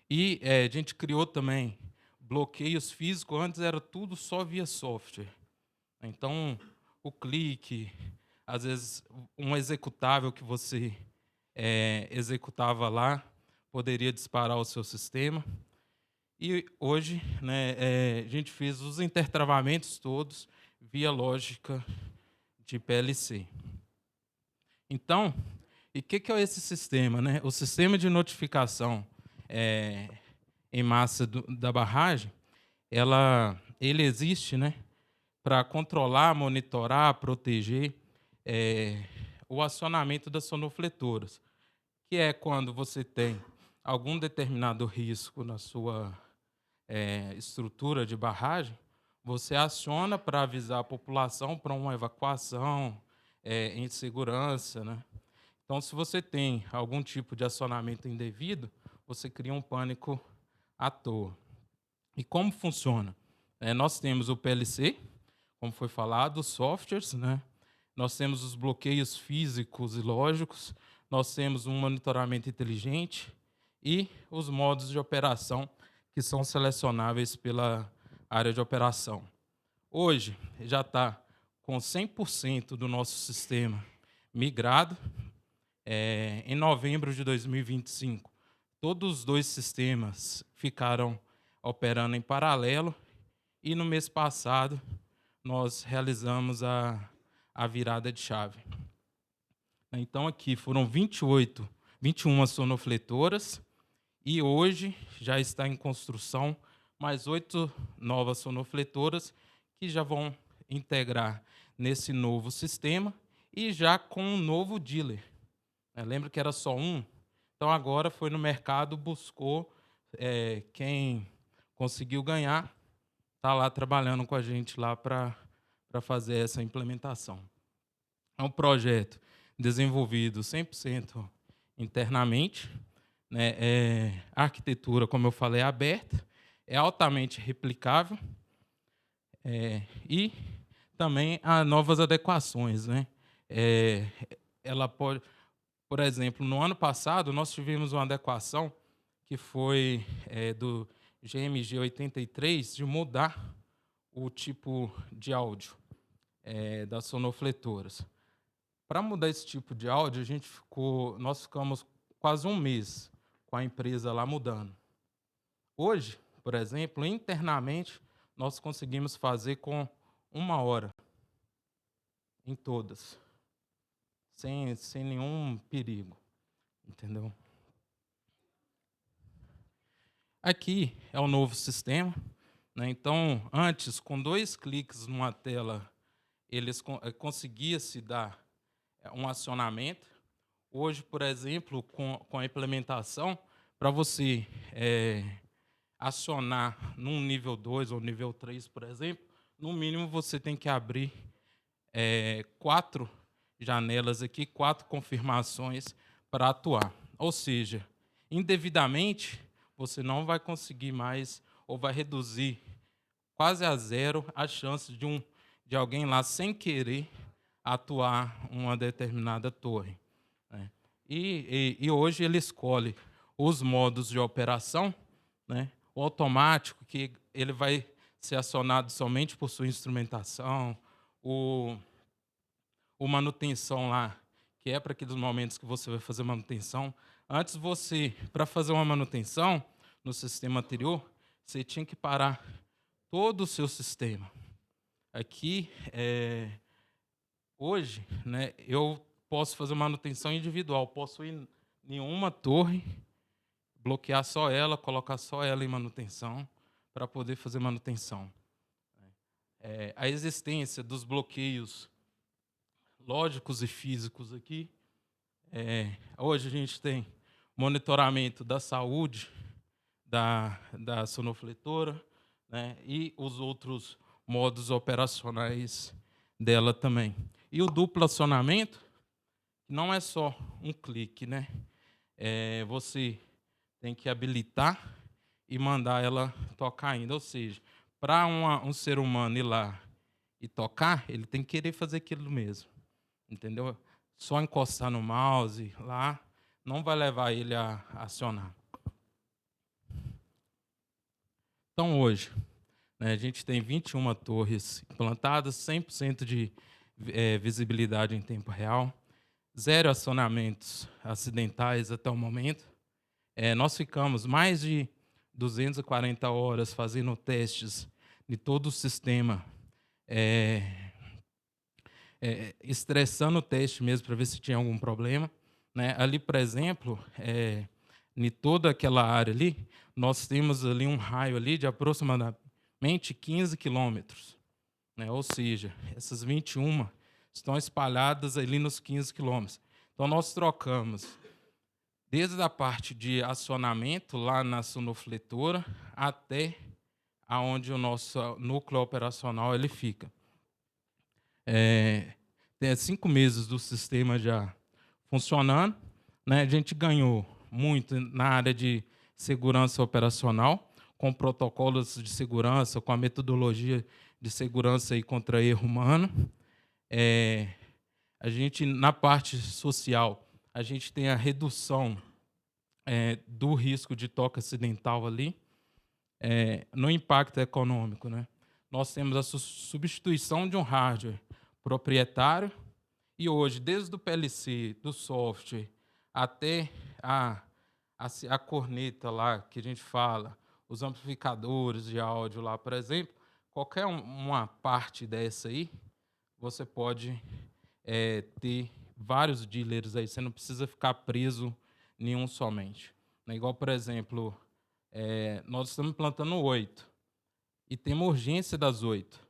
E a gente criou também bloqueios físicos. Antes era tudo só via software. Então, o clique, às vezes, um executável que você executava lá, poderia disparar o seu sistema. E hoje, né, a gente fez os intertravamentos todos via lógica de PLC. Então, e o que é esse sistema, né? O sistema de notificação em massa da barragem, ele existe, né, para controlar, monitorar, proteger o acionamento das sonofletoras, que é quando você tem algum determinado risco na sua estrutura de barragem, você aciona para avisar a população para uma evacuação em segurança, né? Então, se você tem algum tipo de acionamento indevido, você cria um pânico à toa. E como funciona? Nós temos o PLC, como foi falado, os softwares, né? Nós temos os bloqueios físicos e lógicos, nós temos um monitoramento inteligente e os modos de operação que são selecionáveis pela área de operação. Hoje, já está com 100% do nosso sistema migrado. Em novembro de 2025, todos os 2 sistemas ficaram operando em paralelo e no mês passado nós realizamos a virada de chave. Então aqui foram 21 sonofletoras e hoje já está em construção mais 8 novas sonofletoras que já vão integrar nesse novo sistema e já com um novo dealer. Lembra que era só um? Então agora foi no mercado, buscou quem conseguiu ganhar, está lá trabalhando com a gente lá para fazer essa implementação. É um projeto desenvolvido 100% internamente, né? A arquitetura, como eu falei, é aberta, é altamente replicável, e também há novas adequações, né? Ela pode, por exemplo, no ano passado nós tivemos uma adequação que foi do GMG 83 de mudar o tipo de áudio das sonofletoras. Para mudar esse tipo de áudio, nós ficamos quase um mês com a empresa lá mudando. Hoje, por exemplo, internamente, nós conseguimos fazer com 1 hora em todas, sem nenhum perigo, entendeu? Aqui é o novo sistema, né? Então, antes, com 2 cliques numa tela, conseguia-se dar um acionamento. Hoje, por exemplo, com a implementação, para você acionar num nível 2 ou nível 3, por exemplo, no mínimo você tem que abrir 4 janelas aqui, 4 confirmações para atuar. Ou seja, indevidamente, você não vai conseguir mais, ou vai reduzir quase a zero a chance de alguém lá, sem querer, atuar uma determinada torre, né? E hoje ele escolhe os modos de operação, né? O automático, que ele vai ser acionado somente por sua instrumentação, o manutenção lá, que é para aqueles momentos que você vai fazer manutenção. Antes para fazer uma manutenção no sistema anterior, você tinha que parar todo o seu sistema. Aqui, hoje, né, eu posso fazer manutenção individual, posso ir em uma torre, bloquear só ela, colocar só ela em manutenção, para poder fazer manutenção. A existência dos bloqueios lógicos e físicos aqui. Hoje a gente tem monitoramento da saúde da sonofletora, né, e os outros modos operacionais dela também. E o duplo acionamento não é só um clique, né? Você tem que habilitar e mandar ela tocar ainda. Ou seja, para um ser humano ir lá e tocar, ele tem que querer fazer aquilo mesmo, entendeu? Só encostar no mouse lá não vai levar ele a acionar. Então, hoje, né, a gente tem 21 torres implantadas, 100% de visibilidade em tempo real, 0 acionamentos acidentais até o momento. Nós ficamos mais de 240 horas fazendo testes de todo o sistema, estressando o teste mesmo para ver se tinha algum problema, né? Ali, por exemplo, em toda aquela área ali, nós temos ali um raio ali de aproximadamente 15 quilômetros, né? Ou seja, essas 21 estão espalhadas ali nos 15 quilômetros. Então, nós trocamos desde a parte de acionamento lá na sonofletora até aonde o nosso núcleo operacional ele fica. Tem 5 meses do sistema já funcionando, né? A gente ganhou muito na área de segurança operacional, com protocolos de segurança, com a metodologia de segurança e contra erro humano. A gente, na parte social, a gente tem a redução do risco de toque acidental ali. No impacto econômico, né? Nós temos a substituição de um hardware proprietário e hoje, desde o PLC, do software, até a corneta lá que a gente fala, os amplificadores de áudio lá, por exemplo, qualquer uma parte dessa aí, você pode ter vários dealers aí, você não precisa ficar preso em um somente. Igual, por exemplo, nós estamos implantando 8 e temos urgência das 8.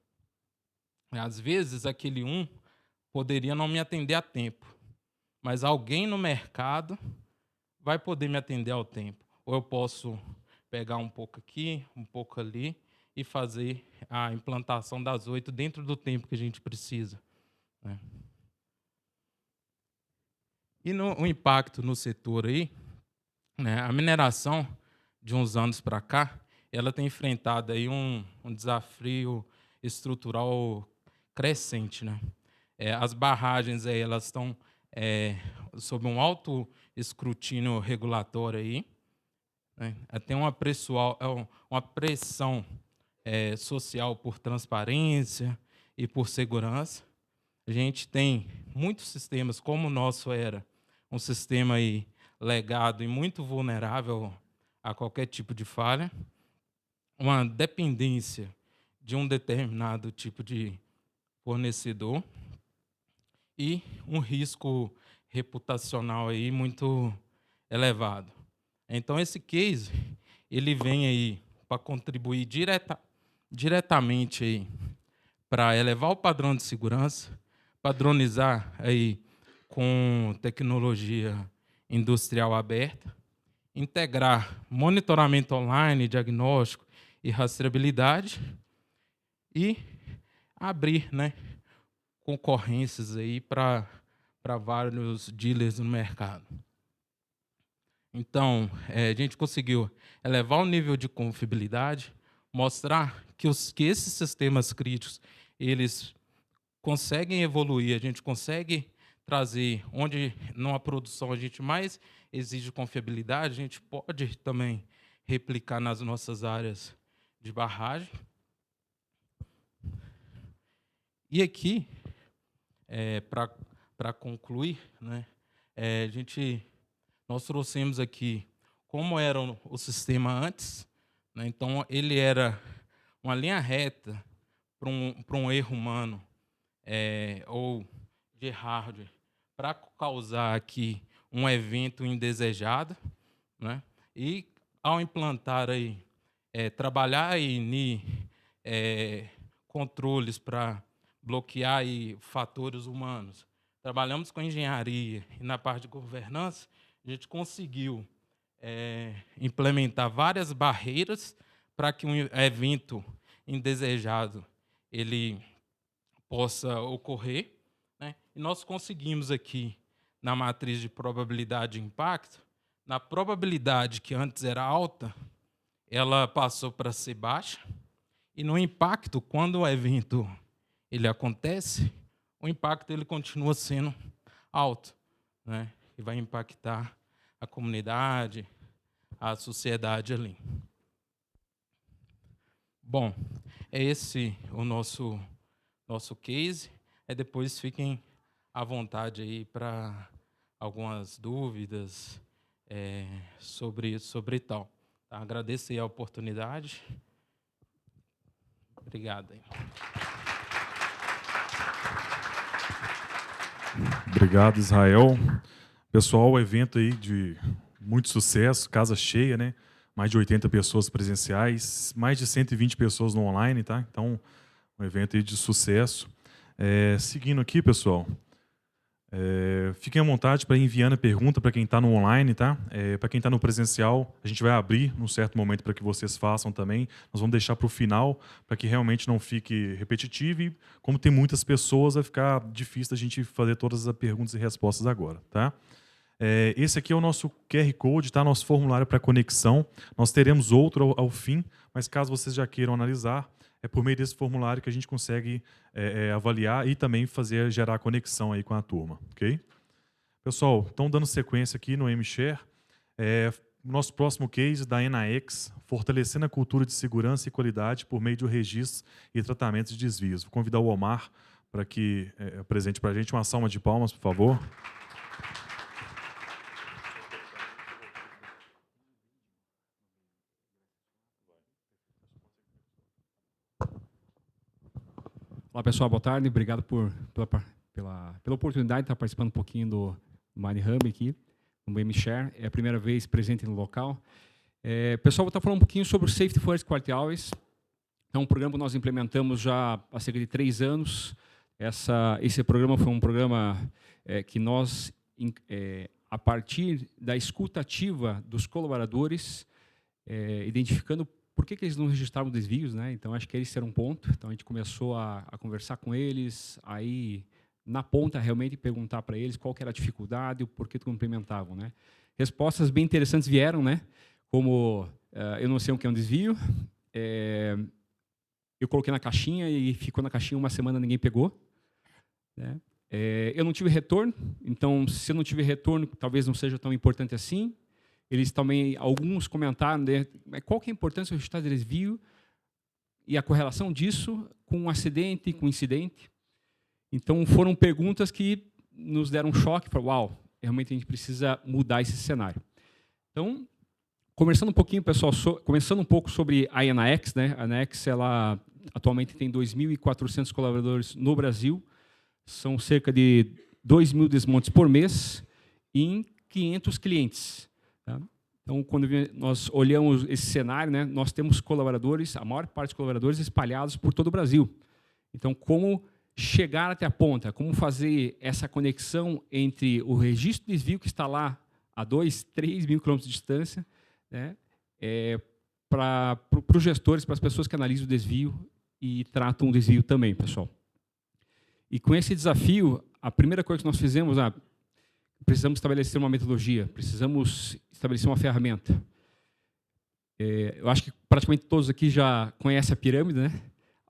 Às vezes, aquele poderia não me atender a tempo, mas alguém no mercado vai poder me atender ao tempo. Ou eu posso pegar um pouco aqui, um pouco ali e fazer a implantação das 8 dentro do tempo que a gente precisa, né? E o impacto no setor aí, né, a mineração, de uns anos para cá, ela tem enfrentado aí um desafio estrutural crescente, né? As barragens aí, elas estão sob um alto escrutínio regulatório aí, né? Tem uma pressão social por transparência e por segurança. A gente tem muitos sistemas, como o nosso era um sistema aí legado e muito vulnerável a qualquer tipo de falha, uma dependência de um determinado tipo de fornecedor e um risco reputacional aí muito elevado. Então, esse case ele vem aí para contribuir diretamente aí para elevar o padrão de segurança, padronizar aí com tecnologia industrial aberta, integrar monitoramento online, diagnóstico e rastreabilidade e abrir, né, concorrências aí para vários dealers no mercado. Então, a gente conseguiu elevar o nível de confiabilidade, mostrar que esses sistemas críticos eles conseguem evoluir, a gente consegue trazer, onde numa produção a gente mais exige confiabilidade, a gente pode também replicar nas nossas áreas de barragem. E aqui, para concluir, né, nós trouxemos aqui como era o sistema antes, né? Então, ele era uma linha reta para um erro humano ou de hardware para causar aqui um evento indesejado, né? E ao implantar aí, trabalhar aí controles para bloquear aí fatores humanos, trabalhamos com engenharia e na parte de governança, a gente conseguiu implementar várias barreiras para que um evento indesejado ele possa ocorrer, né? E nós conseguimos aqui, na matriz de probabilidade de impacto, na probabilidade que antes era alta, ela passou para ser baixa, e no impacto, quando o evento ele acontece, o impacto ele continua sendo alto, né? E vai impactar a comunidade, a sociedade ali. Bom, é esse o nosso case. Depois fiquem à vontade aí para algumas dúvidas sobre tal. Tá? Agradeço aí a oportunidade. Obrigado.
Obrigado, Israel. Pessoal, o evento aí de muito sucesso, casa cheia, né? Mais de 80 pessoas presenciais, mais de 120 pessoas no online, tá? Então, um evento aí de sucesso. Seguindo aqui, pessoal, fiquem à vontade para ir enviando a pergunta para quem está no online, tá? Para quem está no presencial, a gente vai abrir num certo momento para que vocês façam também. Nós vamos deixar para o final, para que realmente não fique repetitivo. E como tem muitas pessoas, vai ficar difícil a gente fazer todas as perguntas e respostas agora, tá? Esse aqui é o nosso QR Code, tá? Nosso formulário para conexão. Nós teremos outro ao fim, mas caso vocês já queiram analisar, é por meio desse formulário que a gente consegue avaliar e também gerar a conexão aí com a turma, ok? Pessoal, estão dando sequência aqui no MShare. Nosso próximo case da Enaex, fortalecendo a cultura de segurança e qualidade por meio de registros e tratamentos de desvios. Vou convidar o Omar para que apresente para a gente uma salva de palmas, por favor.
Olá, pessoal, boa tarde. Obrigado pela oportunidade de estar participando um pouquinho do Mine Hub aqui, no MShare. É a primeira vez presente no local. Pessoal, vou estar falando um pouquinho sobre o Safety First Quality Always. É um programa que nós implementamos já há cerca de 3 anos. Esse programa foi um programa que nós, a partir da escuta ativa dos colaboradores, identificando por que eles não registravam desvios, né? Então, acho que esse era um ponto. Então, a gente começou a conversar com eles, aí na ponta, realmente, perguntar para eles qual que era a dificuldade, o porquê que não implementavam, né? Respostas bem interessantes vieram, né? Como, eu não sei o que é um desvio, eu coloquei na caixinha e ficou na caixinha uma semana, ninguém pegou, né? Eu não tive retorno, então, se eu não tive retorno, talvez não seja tão importante assim. Eles também, alguns comentaram, né, qual que é a importância do registro de desvio e a correlação disso com um acidente, com um incidente. Então, foram perguntas que nos deram um choque, falaram, uau, realmente a gente precisa mudar esse cenário. Então, conversando um pouquinho, pessoal, começando um pouco sobre a Enaex, né? A Enaex, ela atualmente tem 2.400 colaboradores no Brasil, são cerca de 2.000 desmontes por mês em 500 clientes. Tá? Então, quando nós olhamos esse cenário, né, nós temos colaboradores, a maior parte dos colaboradores espalhados por todo o Brasil. Então, como chegar até a ponta, como fazer essa conexão entre o registro de desvio que está lá a 2, 3 mil quilômetros de distância, né, para os gestores, para as pessoas que analisam o desvio e tratam o desvio também, pessoal. E com esse desafio, a primeira coisa que nós fizemos, precisamos estabelecer uma metodologia, precisamos estabelecer uma ferramenta. Eu acho que praticamente todos aqui já conhecem a pirâmide, né?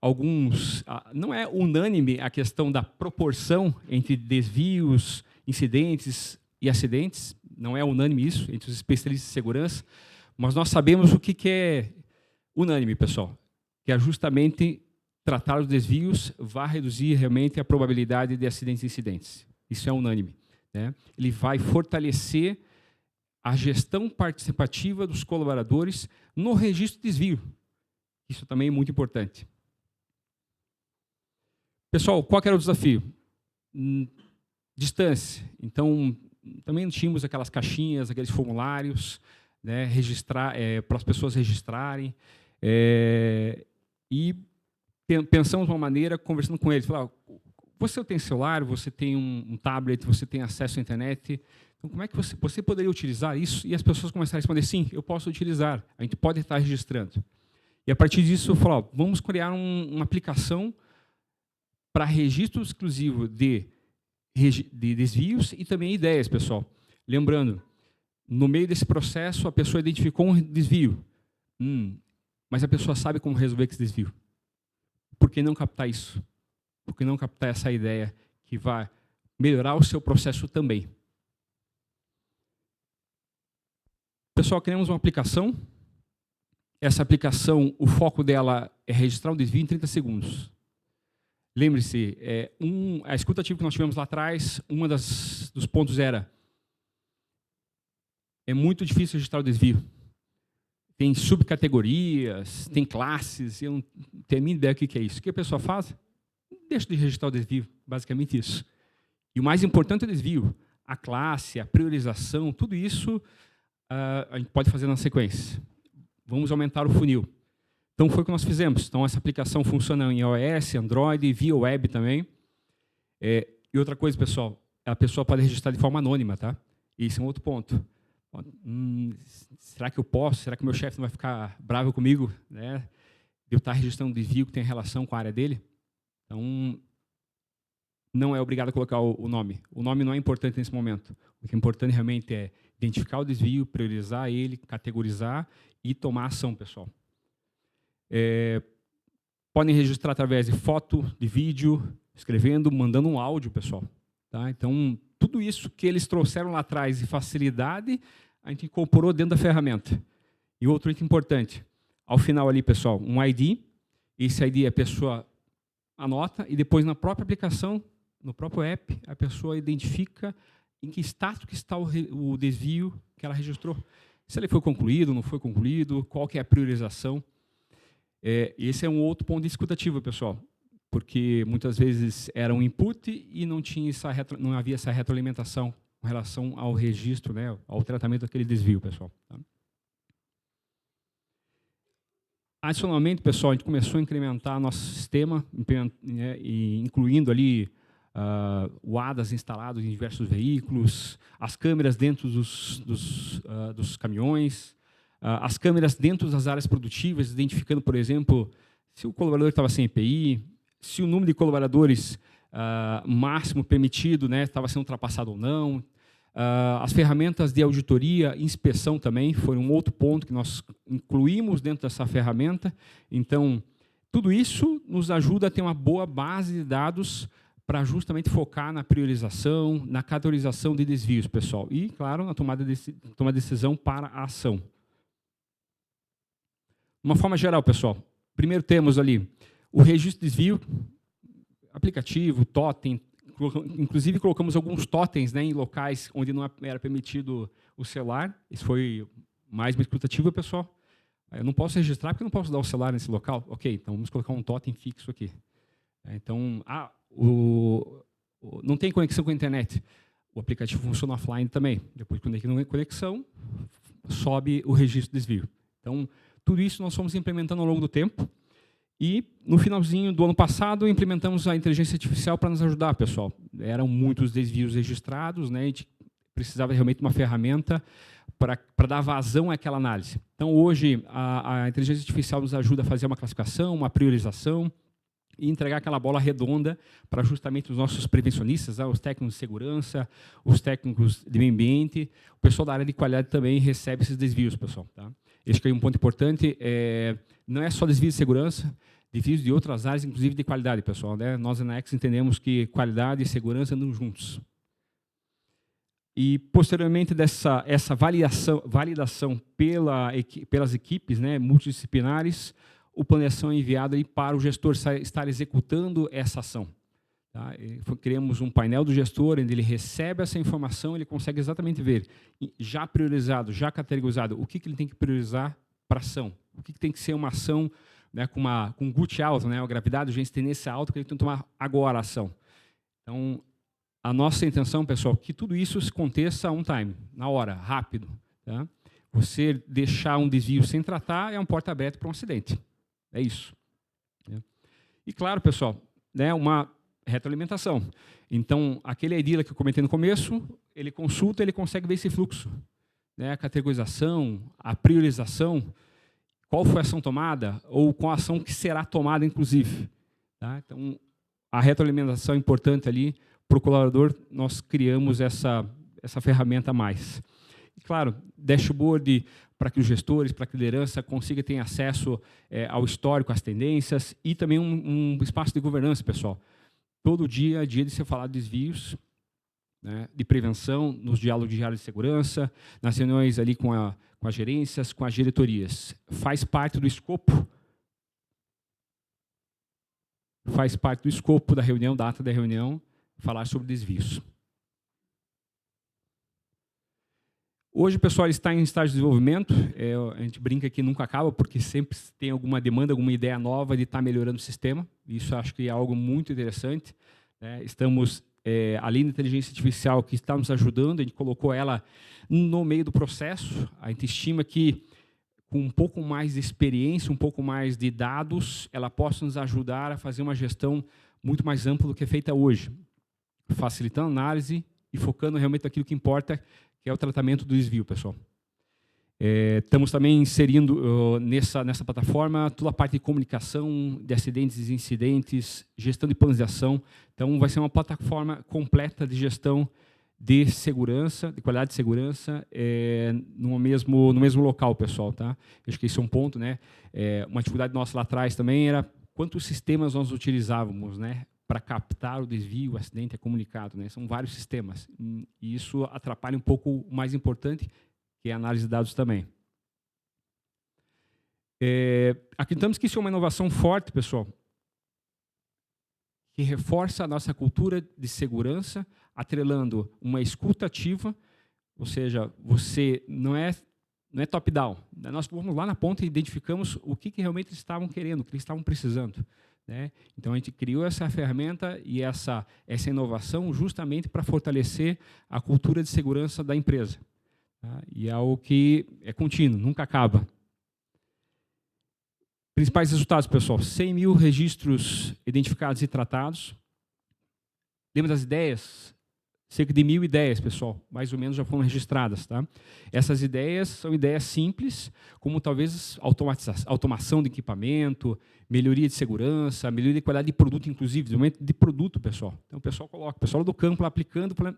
Alguns, não é unânime a questão da proporção entre desvios, incidentes e acidentes, não é unânime isso entre os especialistas de segurança, mas nós sabemos o que é unânime, pessoal, que é justamente tratar os desvios vai reduzir realmente a probabilidade de acidentes e incidentes. Isso é unânime, né? Ele vai fortalecer a gestão participativa dos colaboradores no registro de desvio. Isso também é muito importante. Pessoal, qual que era o desafio? Distância. Então, também não tínhamos aquelas caixinhas, aqueles formulários, né, registrar, para as pessoas registrarem. E pensamos uma maneira, conversando com eles, falar, você tem celular, você tem um tablet, você tem acesso à internet, então como é que você poderia utilizar isso? E as pessoas começaram a responder, sim, eu posso utilizar, a gente pode estar registrando. E a partir disso, eu falei, vamos criar uma aplicação para registro exclusivo de desvios e também ideias, pessoal. Lembrando, no meio desse processo, a pessoa identificou um desvio, mas a pessoa sabe como resolver esse desvio. Por que não captar isso? Por que não captar essa ideia que vai melhorar o seu processo também? Pessoal, criamos uma aplicação. Essa aplicação, o foco dela é registrar um desvio em 30 segundos. Lembre-se, a escuta ativa que nós tivemos lá atrás, dos pontos era, é muito difícil registrar o desvio. Tem subcategorias, tem classes, eu não tenho a mínima ideia do que é isso. O que a pessoa faz? Deixa de registrar o desvio, basicamente isso. E o mais importante é o desvio. A classe, a priorização, tudo isso a gente pode fazer na sequência. Vamos aumentar o funil. Então, foi o que nós fizemos. Então, essa aplicação funciona em iOS, Android, via web também. E outra coisa, pessoal, a pessoa pode registrar de forma anônima, tá? Esse é um outro ponto. Será que eu posso? Será que o meu chefe não vai ficar bravo comigo, né, de eu estar registrando um desvio que tem relação com a área dele? Então, não é obrigado a colocar o nome. O nome não é importante nesse momento. O que é importante realmente é identificar o desvio, priorizar ele, categorizar e tomar ação, pessoal. Podem registrar através de foto, de vídeo, escrevendo, mandando um áudio, pessoal. Tá? Então, tudo isso que eles trouxeram lá atrás de facilidade, a gente incorporou dentro da ferramenta. E outro item importante, ao final ali, pessoal, um ID. Esse ID a pessoa anota e depois na própria aplicação, no próprio app, a pessoa identifica em que status que está o desvio que ela registrou. Se ele foi concluído, não foi concluído, qual que é a priorização. Esse é um outro ponto de escutativa, pessoal, porque muitas vezes era um input e não havia essa retroalimentação com relação ao registro, né, ao tratamento daquele desvio, pessoal. Tá? Adicionalmente, pessoal, a gente começou a incrementar nosso sistema, né, e incluindo ali o ADAS instalado em diversos veículos, as câmeras dentro dos caminhões, as câmeras dentro das áreas produtivas, identificando, por exemplo, se o colaborador estava sem EPI, se o número de colaboradores máximo permitido, né, estava sendo ultrapassado ou não. As ferramentas de auditoria e inspeção também foi um outro ponto que nós incluímos dentro dessa ferramenta. Então, tudo isso nos ajuda a ter uma boa base de dados para justamente focar na priorização, na categorização de desvios, pessoal. E, claro, na tomada de decisão para a ação. De uma forma geral, pessoal, primeiro temos ali o registro de desvio, aplicativo, totem. Inclusive, colocamos alguns totens, né, em locais onde não era permitido o celular. Isso foi mais uma escutativa, pessoal. Eu não posso registrar porque eu não posso dar o celular nesse local. Ok, então vamos colocar um totem fixo aqui. Então, não tem conexão com a internet. O aplicativo funciona offline também. Depois, quando não tem conexão, sobe o registro de desvio. Então, tudo isso nós fomos implementando ao longo do tempo. E, no finalzinho do ano passado, implementamos a inteligência artificial para nos ajudar, pessoal. Eram muitos desvios registrados, né? A gente precisava realmente de uma ferramenta para dar vazão àquela análise. Então, hoje, a inteligência artificial nos ajuda a fazer uma classificação, uma priorização e entregar aquela bola redonda para justamente os nossos prevencionistas, os técnicos de segurança, os técnicos de meio ambiente. O pessoal da área de qualidade também recebe esses desvios, pessoal. Tá? Esse que é um ponto importante. Não é só desvio de segurança, desvios de outras áreas, inclusive de qualidade, pessoal. Né? Nós, na Enex, entendemos que qualidade e segurança andam juntos. E, posteriormente, essa validação pelas equipes, né, multidisciplinares, o plano de ação é enviado aí para o gestor estar executando essa ação. Tá? Criamos um painel do gestor, onde ele recebe essa informação, ele consegue exatamente ver, já priorizado, já categorizado, o que ele tem que priorizar para a ação. O que tem que ser uma ação, né, com GUT alto, né, a gravidade, urgência e tendência alta, que ele tem que tomar agora a ação. Então, a nossa intenção, pessoal, é que tudo isso se aconteça on time, na hora, rápido. Tá? Você deixar um desvio sem tratar é um porta aberta para um acidente. É isso. E, claro, pessoal, né, uma retroalimentação. Então, aquele IDILA que eu comentei no começo, ele consulta, ele consegue ver esse fluxo. Né, a categorização, a priorização, qual foi a ação tomada, ou qual a ação que será tomada, inclusive. Tá? Então, a retroalimentação é importante ali. Para o colaborador, nós criamos essa ferramenta a mais. E, claro, dashboard para que os gestores, para que a liderança consiga ter acesso ao histórico, às tendências, e também um espaço de governança, pessoal. Todo dia, dia de se falar de desvios, né, de prevenção, nos diálogos diários de segurança, nas reuniões ali com as gerências, com as diretorias. Faz parte do escopo da reunião, da ata da reunião, falar sobre desvios. Hoje, pessoal, está em estágio de desenvolvimento. A gente brinca que nunca acaba, porque sempre tem alguma demanda, alguma ideia nova de estar melhorando o sistema. Isso acho que é algo muito interessante. Estamos, além da inteligência artificial que está nos ajudando, a gente colocou ela no meio do processo. A gente estima que, com um pouco mais de experiência, um pouco mais de dados, ela possa nos ajudar a fazer uma gestão muito mais ampla do que é feita hoje, facilitando a análise e focando realmente naquilo que importa, que é o tratamento do desvio, pessoal. Estamos também inserindo nessa plataforma toda a parte de comunicação, de acidentes e incidentes, gestão de planos de ação. Então, vai ser uma plataforma completa de gestão de segurança, de qualidade de segurança, no mesmo local, pessoal. Tá? Acho que esse é um ponto. Né? Uma dificuldade nossa lá atrás também era quantos sistemas nós utilizávamos, né, para captar o desvio, o acidente é comunicado. Né? São vários sistemas. E isso atrapalha um pouco o mais importante, que é a análise de dados também. Acreditamos que isso é uma inovação forte, pessoal, que reforça a nossa cultura de segurança, atrelando uma escuta ativa, ou seja, você não é top-down. Nós vamos lá na ponta e identificamos o que realmente eles estavam querendo, o que eles estavam precisando. Né? Então, a gente criou essa ferramenta e essa inovação justamente para fortalecer a cultura de segurança da empresa. Tá? E é algo que é contínuo, nunca acaba. Principais resultados, pessoal. 100 mil registros identificados e tratados. Lembra das ideias cerca de 1.000 ideias, pessoal, mais ou menos já foram registradas. Tá? Essas ideias são ideias simples, como talvez automação de equipamento, melhoria de segurança, melhoria de qualidade de produto, inclusive, desenvolvimento de produto, pessoal. Então, o pessoal coloca, o pessoal do campo lá aplicando, falando,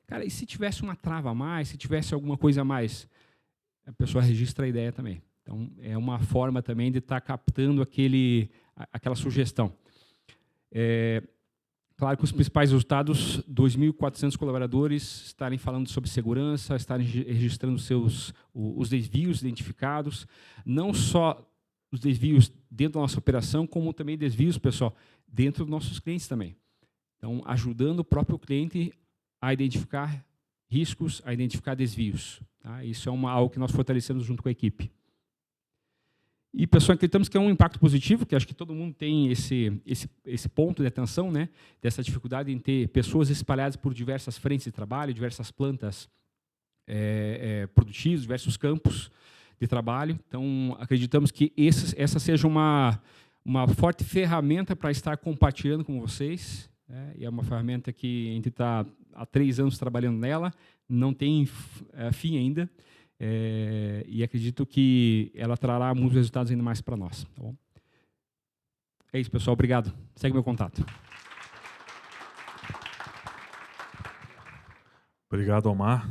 cara, e se tivesse uma trava a mais, se tivesse alguma coisa a mais? A pessoa registra a ideia também. Então, é uma forma também de estar captando aquela sugestão. Claro que os principais resultados, 2.400 colaboradores estarem falando sobre segurança, estarem registrando os desvios identificados, não só os desvios dentro da nossa operação, como também desvios, pessoal, dentro dos nossos clientes também. Então, ajudando o próprio cliente a identificar riscos, a identificar desvios. Tá? Isso é algo que nós fortalecemos junto com a equipe. E, pessoal, acreditamos que é um impacto positivo, que acho que todo mundo tem esse ponto de atenção, né, dessa dificuldade em ter pessoas espalhadas por diversas frentes de trabalho, diversas plantas produtivas, diversos campos de trabalho. Então, acreditamos que essa seja uma forte ferramenta para estar compartilhando com vocês. E é uma ferramenta que a gente está há 3 anos trabalhando nela, não tem fim ainda. E acredito que ela trará muitos resultados ainda mais para nós. Tá bom? É isso, pessoal. Obrigado. Segue meu contato.
Obrigado, Omar.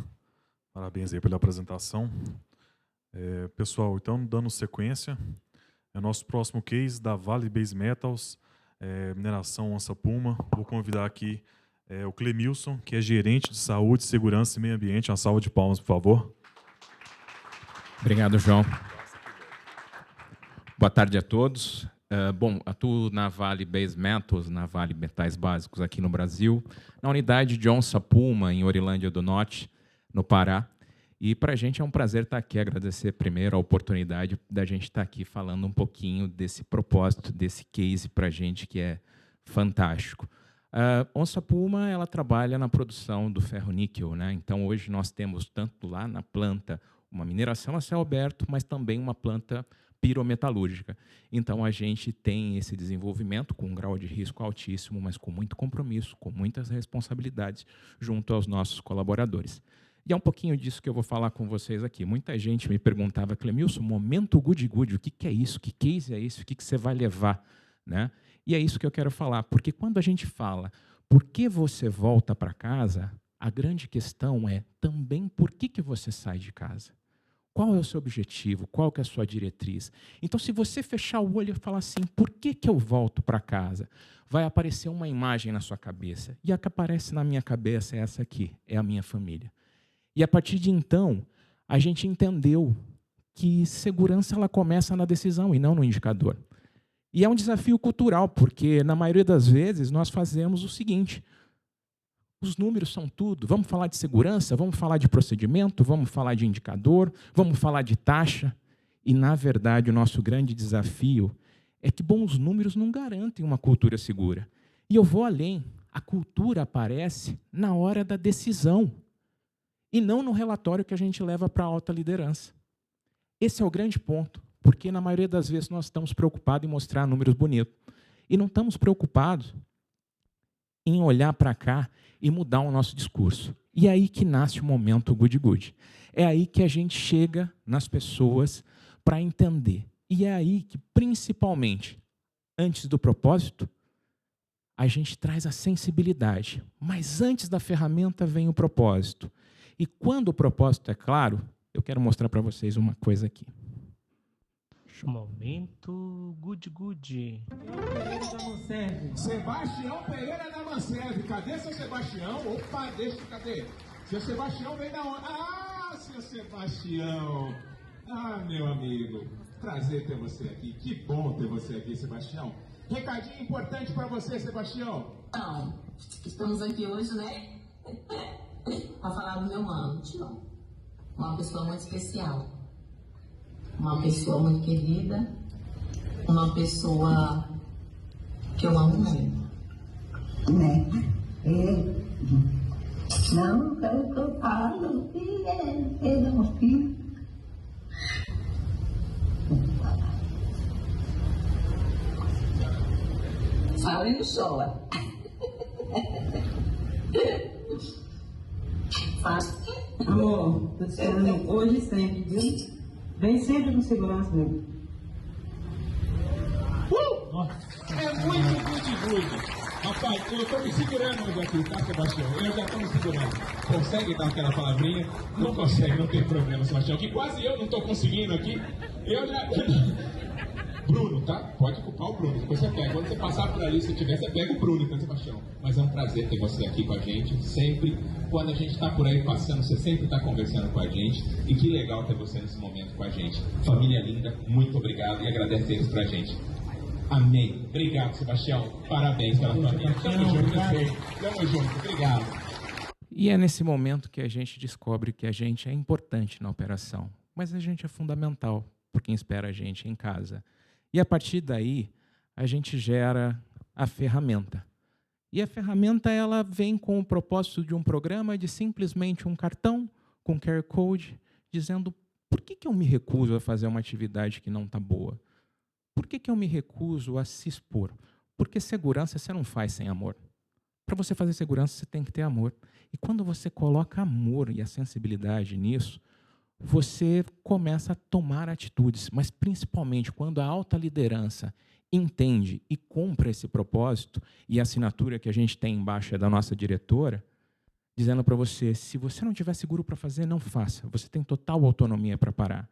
Parabéns aí pela apresentação. Pessoal, então, dando sequência, é o nosso próximo case da Vale Base Metals, mineração Onça Puma. Vou convidar aqui o Clemilson, que é gerente de saúde, segurança e meio ambiente. Uma salva de palmas, por favor.
Obrigado, João. Boa tarde a todos. Bom, atuo na Vale Base Metals, na Vale Metais Básicos aqui no Brasil, na unidade de Onça Puma, em Orilândia do Norte, no Pará. E para a gente é um prazer estar aqui, agradecer primeiro a oportunidade da gente estar aqui falando um pouquinho desse propósito, desse case para a gente que é fantástico. Onça Puma, ela trabalha na produção do ferro-níquel, né? Então, hoje nós temos tanto lá na planta uma mineração a céu aberto, mas também uma planta pirometalúrgica. Então, a gente tem esse desenvolvimento com um grau de risco altíssimo, mas com muito compromisso, com muitas responsabilidades junto aos nossos colaboradores. E é um pouquinho disso que eu vou falar com vocês aqui. Muita gente me perguntava, Clemilson, momento good, o que é isso? Que case é isso? O que você vai levar? Né? E é isso que eu quero falar, porque quando a gente fala por que você volta para casa, a grande questão é também por que você sai de casa. Qual é o seu objetivo? Qual que é a sua diretriz? Então, se você fechar o olho e falar assim, por que eu volto para casa? Vai aparecer uma imagem na sua cabeça. E a que aparece na minha cabeça é essa aqui, é a minha família. E a partir de então, a gente entendeu que segurança ela começa na decisão e não no indicador. E é um desafio cultural, porque na maioria das vezes nós fazemos o seguinte: os números são tudo. Vamos falar de segurança, vamos falar de procedimento, vamos falar de indicador, vamos falar de taxa. E, na verdade, o nosso grande desafio é que bons números não garantem uma cultura segura. E eu vou além. A cultura aparece na hora da decisão e não no relatório que a gente leva para a alta liderança. Esse é o grande ponto, porque, na maioria das vezes, nós estamos preocupados em mostrar números bonitos. E não estamos preocupados em olhar para cá e mudar o nosso discurso. E é aí que nasce o momento good. É aí que a gente chega nas pessoas para entender. E é aí que, principalmente, antes do propósito, a gente traz a sensibilidade. Mas antes da ferramenta vem o propósito. E quando o propósito é claro, eu quero mostrar para vocês uma coisa aqui.
Momento good.
Sebastião Pereira da Manserve. Cadê seu Sebastião? Opa, cadê? Seu Sebastião vem da onde? Ah, seu Sebastião. Ah, meu amigo. Prazer ter você aqui. Que bom ter você aqui, Sebastião. Recadinho importante para você, Sebastião.
Então, estamos aqui hoje, né? Para falar do meu mano, Tião. Uma pessoa muito especial. Uma pessoa muito querida, uma pessoa que eu amo muito.
Né? Não, que eu falo, ele é um filho.
Fala e não chora.
Tô te esperando hoje e sempre, viu? Vem sempre com segurança, meu.
É muito good. Rapaz, eu estou me segurando hoje aqui, tá, Sebastião? Eu já estou me segurando. Consegue dar aquela palavrinha? Não consegue, não tem problema, Sebastião. Que quase eu não estou conseguindo aqui. Eu já... Bruno, tá? Pode culpar o Bruno. Depois você pega. Quando você passar por ali, se tiver, você pega o Bruno, então, Sebastião. Mas é um prazer ter você aqui com a gente. Sempre, quando a gente está por aí passando, você sempre está conversando com a gente. E que legal ter você nesse momento com a gente. Família linda, muito obrigado e agradece eles pra gente. Amém. Obrigado, Sebastião. Parabéns pela família. Tamo junto, tamo junto. Obrigado.
E é nesse momento que a gente descobre que a gente é importante na operação. Mas a gente é fundamental por quem espera a gente em casa. E a partir daí, a gente gera a ferramenta. E a ferramenta ela vem com o propósito de um programa de simplesmente um cartão com QR Code, dizendo por que eu me recuso a fazer uma atividade que não está boa? Por que eu me recuso a se expor? Porque segurança você não faz sem amor. Para você fazer segurança, você tem que ter amor. E quando você coloca amor e a sensibilidade nisso, você começa a tomar atitudes, mas principalmente quando a alta liderança entende e cumpre esse propósito, e a assinatura que a gente tem embaixo é da nossa diretora, dizendo para você, se você não estiver seguro para fazer, não faça. Você tem total autonomia para parar.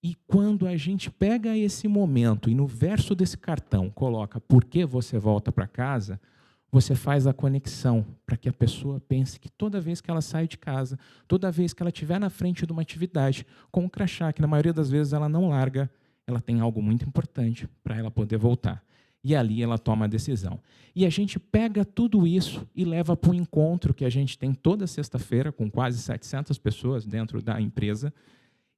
E quando a gente pega esse momento e no verso desse cartão coloca por que você volta para casa, você faz a conexão para que a pessoa pense que toda vez que ela sai de casa, toda vez que ela estiver na frente de uma atividade, com o crachá, que na maioria das vezes ela não larga, ela tem algo muito importante para ela poder voltar. E ali ela toma a decisão. E a gente pega tudo isso e leva para um encontro que a gente tem toda sexta-feira, com quase 700 pessoas dentro da empresa,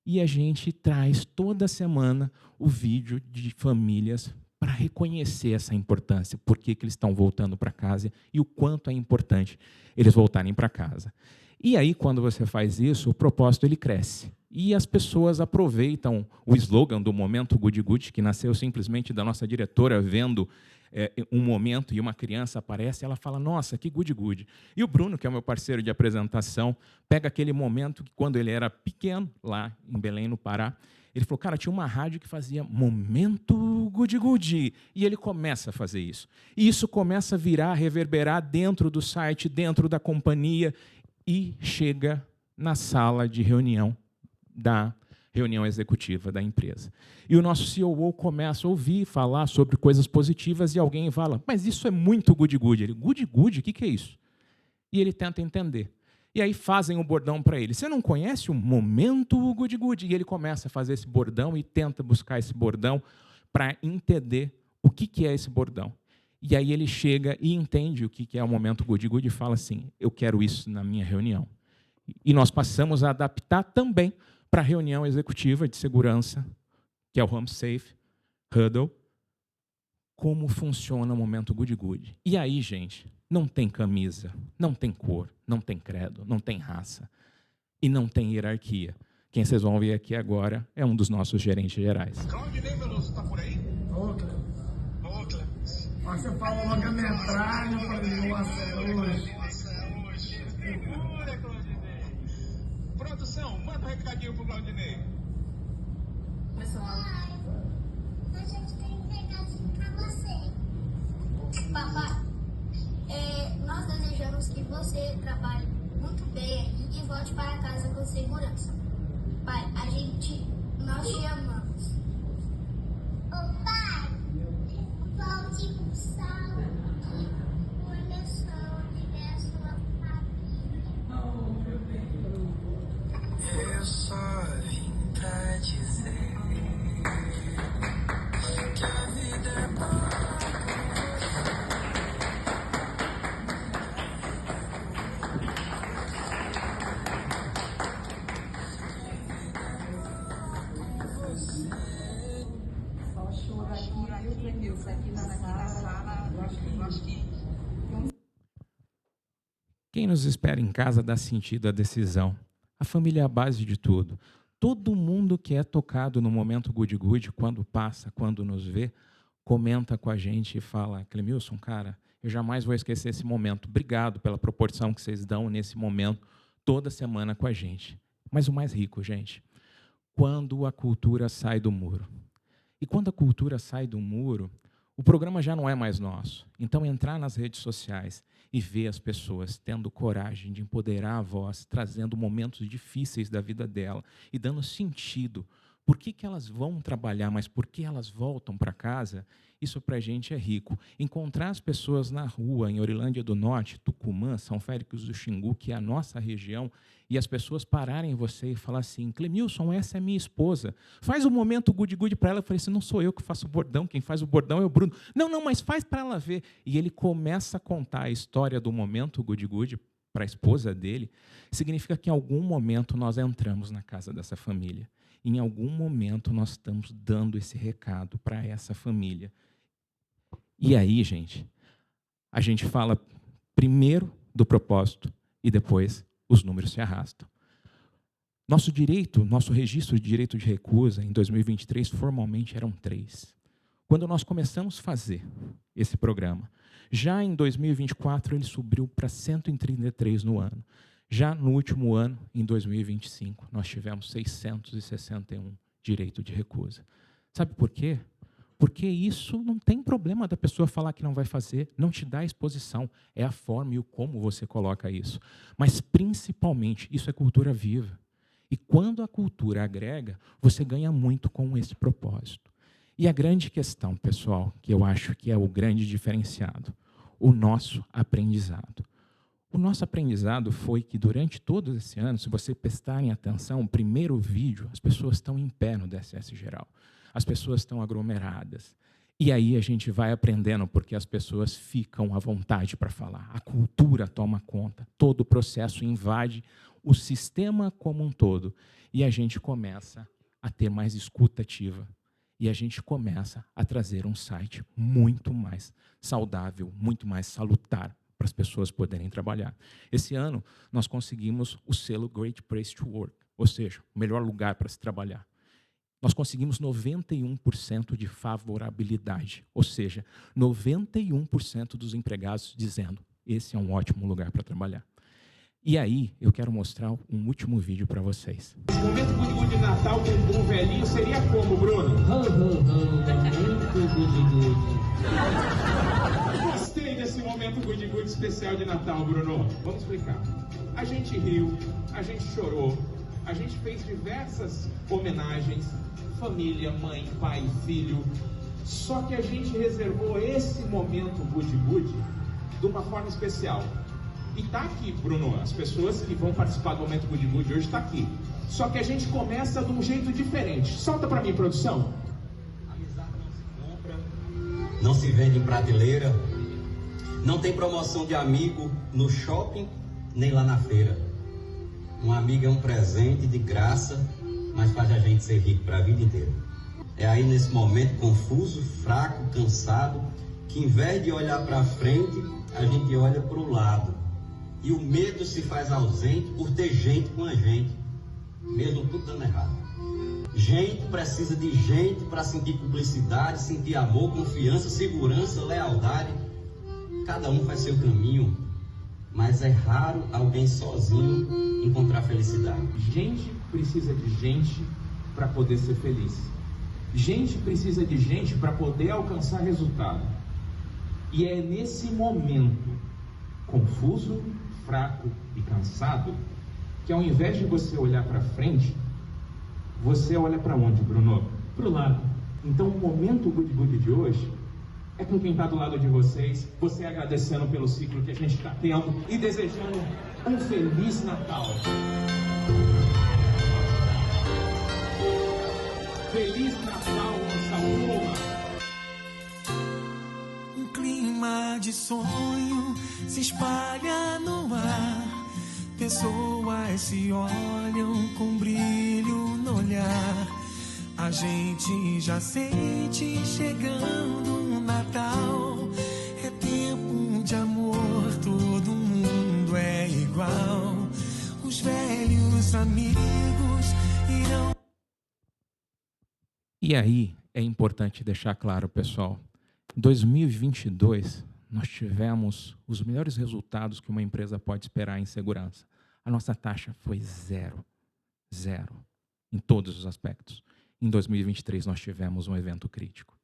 e a gente traz toda semana o vídeo de famílias para reconhecer essa importância, por que eles estão voltando para casa e o quanto é importante eles voltarem para casa. E aí, quando você faz isso, o propósito ele cresce. E as pessoas aproveitam o slogan do Momento Good Good, que nasceu simplesmente da nossa diretora vendo um momento e uma criança aparece, ela fala, nossa, que good good. E o Bruno, que é o meu parceiro de apresentação, pega aquele momento que quando ele era pequeno, lá em Belém, no Pará, ele falou, cara, tinha uma rádio que fazia Momento Good Good. E ele começa a fazer isso. E isso começa a virar, reverberar dentro do site, dentro da companhia, e chega na sala de reunião da reunião executiva da empresa. E o nosso COO começa a ouvir falar sobre coisas positivas e alguém fala, mas isso é muito good good. Ele, good good? O que é isso? E ele tenta entender. E aí fazem o bordão para ele. Você não conhece o Momento Good Good? E ele começa a fazer esse bordão e tenta buscar esse bordão para entender o que é esse bordão. E aí ele chega e entende o que é o Momento Good Good e fala assim, eu quero isso na minha reunião. E nós passamos a adaptar também para a reunião executiva de segurança, que é o Home Safe, Huddle, como funciona o Momento Good Good. E aí, gente, não tem camisa, não tem cor, não tem credo, não tem raça e não tem hierarquia. Quem vocês vão ver aqui agora é um dos nossos gerentes gerais.
Claudinei Veloso, tá por aí?
Ô, Cleves. Você falou logo a metralha, eu falei, nossa, hoje.
Segura, Claudinei. Produção, manda um recadinho pro Claudinei.
Pessoal, a gente tem um recadinho pra você. Papai, nós desejamos que você trabalhe muito bem e volte para casa com segurança. Pai, nós te amamos. Ô pai, volte com saúde, olha só onde é a sua família.
Eu só vim pra dizer que a vida é boa.
Quem nos espera em casa dá sentido à decisão. A família é a base de tudo. Todo mundo que é tocado no Momento Good Good, quando passa, quando nos vê, comenta com a gente e fala, Clemilson, cara, eu jamais vou esquecer esse momento. Obrigado pela proporção que vocês dão nesse momento. toda semana com a gente. Mas o mais rico, gente, quando a cultura sai do muro. E quando a cultura sai do muro, o programa já não é mais nosso. Então, entrar nas redes sociais e ver as pessoas tendo coragem de empoderar a voz, trazendo momentos difíceis da vida dela e dando sentido. Por que elas vão trabalhar, mas por que elas voltam para casa? Isso para a gente é rico. Encontrar as pessoas na rua, em Orilândia do Norte, Tucumã, São Félix do Xingu, que é a nossa região, e as pessoas pararem você e falar assim, Clemilson, essa é minha esposa. Faz um momento good para ela. Eu falei assim, não sou eu que faço o bordão, quem faz o bordão é o Bruno. Não, mas faz para ela ver. E ele começa a contar a história do momento good para a esposa dele. Significa que em algum momento nós entramos na casa dessa família. Em algum momento nós estamos dando esse recado para essa família. E aí, gente, a gente fala primeiro do propósito e depois os números se arrastam. Nosso registro de direito de recusa em 2023 formalmente eram 3. Quando nós começamos a fazer esse programa, já em 2024 ele subiu para 133 no ano. Já no último ano, em 2025, nós tivemos 661 direito de recusa. Sabe por quê? Porque isso não tem problema da pessoa falar que não vai fazer, não te dá exposição, é a forma e o como você coloca isso. Mas, principalmente, isso é cultura viva. E quando a cultura agrega, você ganha muito com esse propósito. E a grande questão, pessoal, que eu acho que é o grande diferenciado, o nosso aprendizado. O nosso aprendizado foi que, durante todo esse ano, se vocês prestarem atenção, o primeiro vídeo, as pessoas estão em pé no DSS geral. As pessoas estão aglomeradas. E aí a gente vai aprendendo, porque as pessoas ficam à vontade para falar. A cultura toma conta, todo o processo invade o sistema como um todo. E a gente começa a ter mais escuta ativa. E a gente começa a trazer um site muito mais saudável, muito mais salutar, para as pessoas poderem trabalhar. Esse ano, nós conseguimos o selo Great Place to Work, ou seja, o melhor lugar para se trabalhar. Nós conseguimos 91% de favorabilidade, ou seja, 91% dos empregados dizendo esse é um ótimo lugar para trabalhar. E aí, eu quero mostrar um último vídeo para vocês.
Esse momento good de Natal com um bom velhinho seria como, Bruno? Gostei desse momento good especial de Natal, Bruno. Vamos explicar. A gente riu, a gente chorou, a gente fez diversas homenagens, família, mãe, pai, filho. Só que a gente reservou esse momento good de uma forma especial. E tá aqui, Bruno, as pessoas que vão participar do momento good hoje tá aqui. Só que a gente começa de um jeito diferente. Solta pra mim, produção.
Amizade não se compra, não se vende em prateleira, não tem promoção de amigo no shopping, nem lá na feira. Um amigo é um presente de graça, mas faz a gente ser rico para a vida inteira. É aí nesse momento confuso, fraco, cansado, que em vez de olhar para frente, a gente olha para o lado. E o medo se faz ausente por ter gente com a gente, mesmo tudo dando errado. Gente precisa de gente para sentir cumplicidade, sentir amor, confiança, segurança, lealdade. Cada um faz seu caminho, mas é raro alguém sozinho encontrar felicidade.
Gente precisa de gente para poder ser feliz. Gente precisa de gente para poder alcançar resultado. E é nesse momento confuso, fraco e cansado que, ao invés de você olhar para frente, você olha para onde, Bruno? Para o lado. Então, o momento good de hoje é com quem está do lado de vocês, você agradecendo pelo ciclo que a gente está tendo e desejando um Feliz Natal. Feliz Natal, nossa Roma!
Um clima de sonho se espalha no ar. Pessoas se olham com brilho no olhar. A gente já sente chegando o Natal. É tempo de amor, todo mundo é igual. Os velhos amigos irão.
E aí, é importante deixar claro, pessoal, em 2022, nós tivemos os melhores resultados que uma empresa pode esperar em segurança. A nossa taxa foi zero. Zero. Em todos os aspectos. Em 2023, nós tivemos um evento crítico.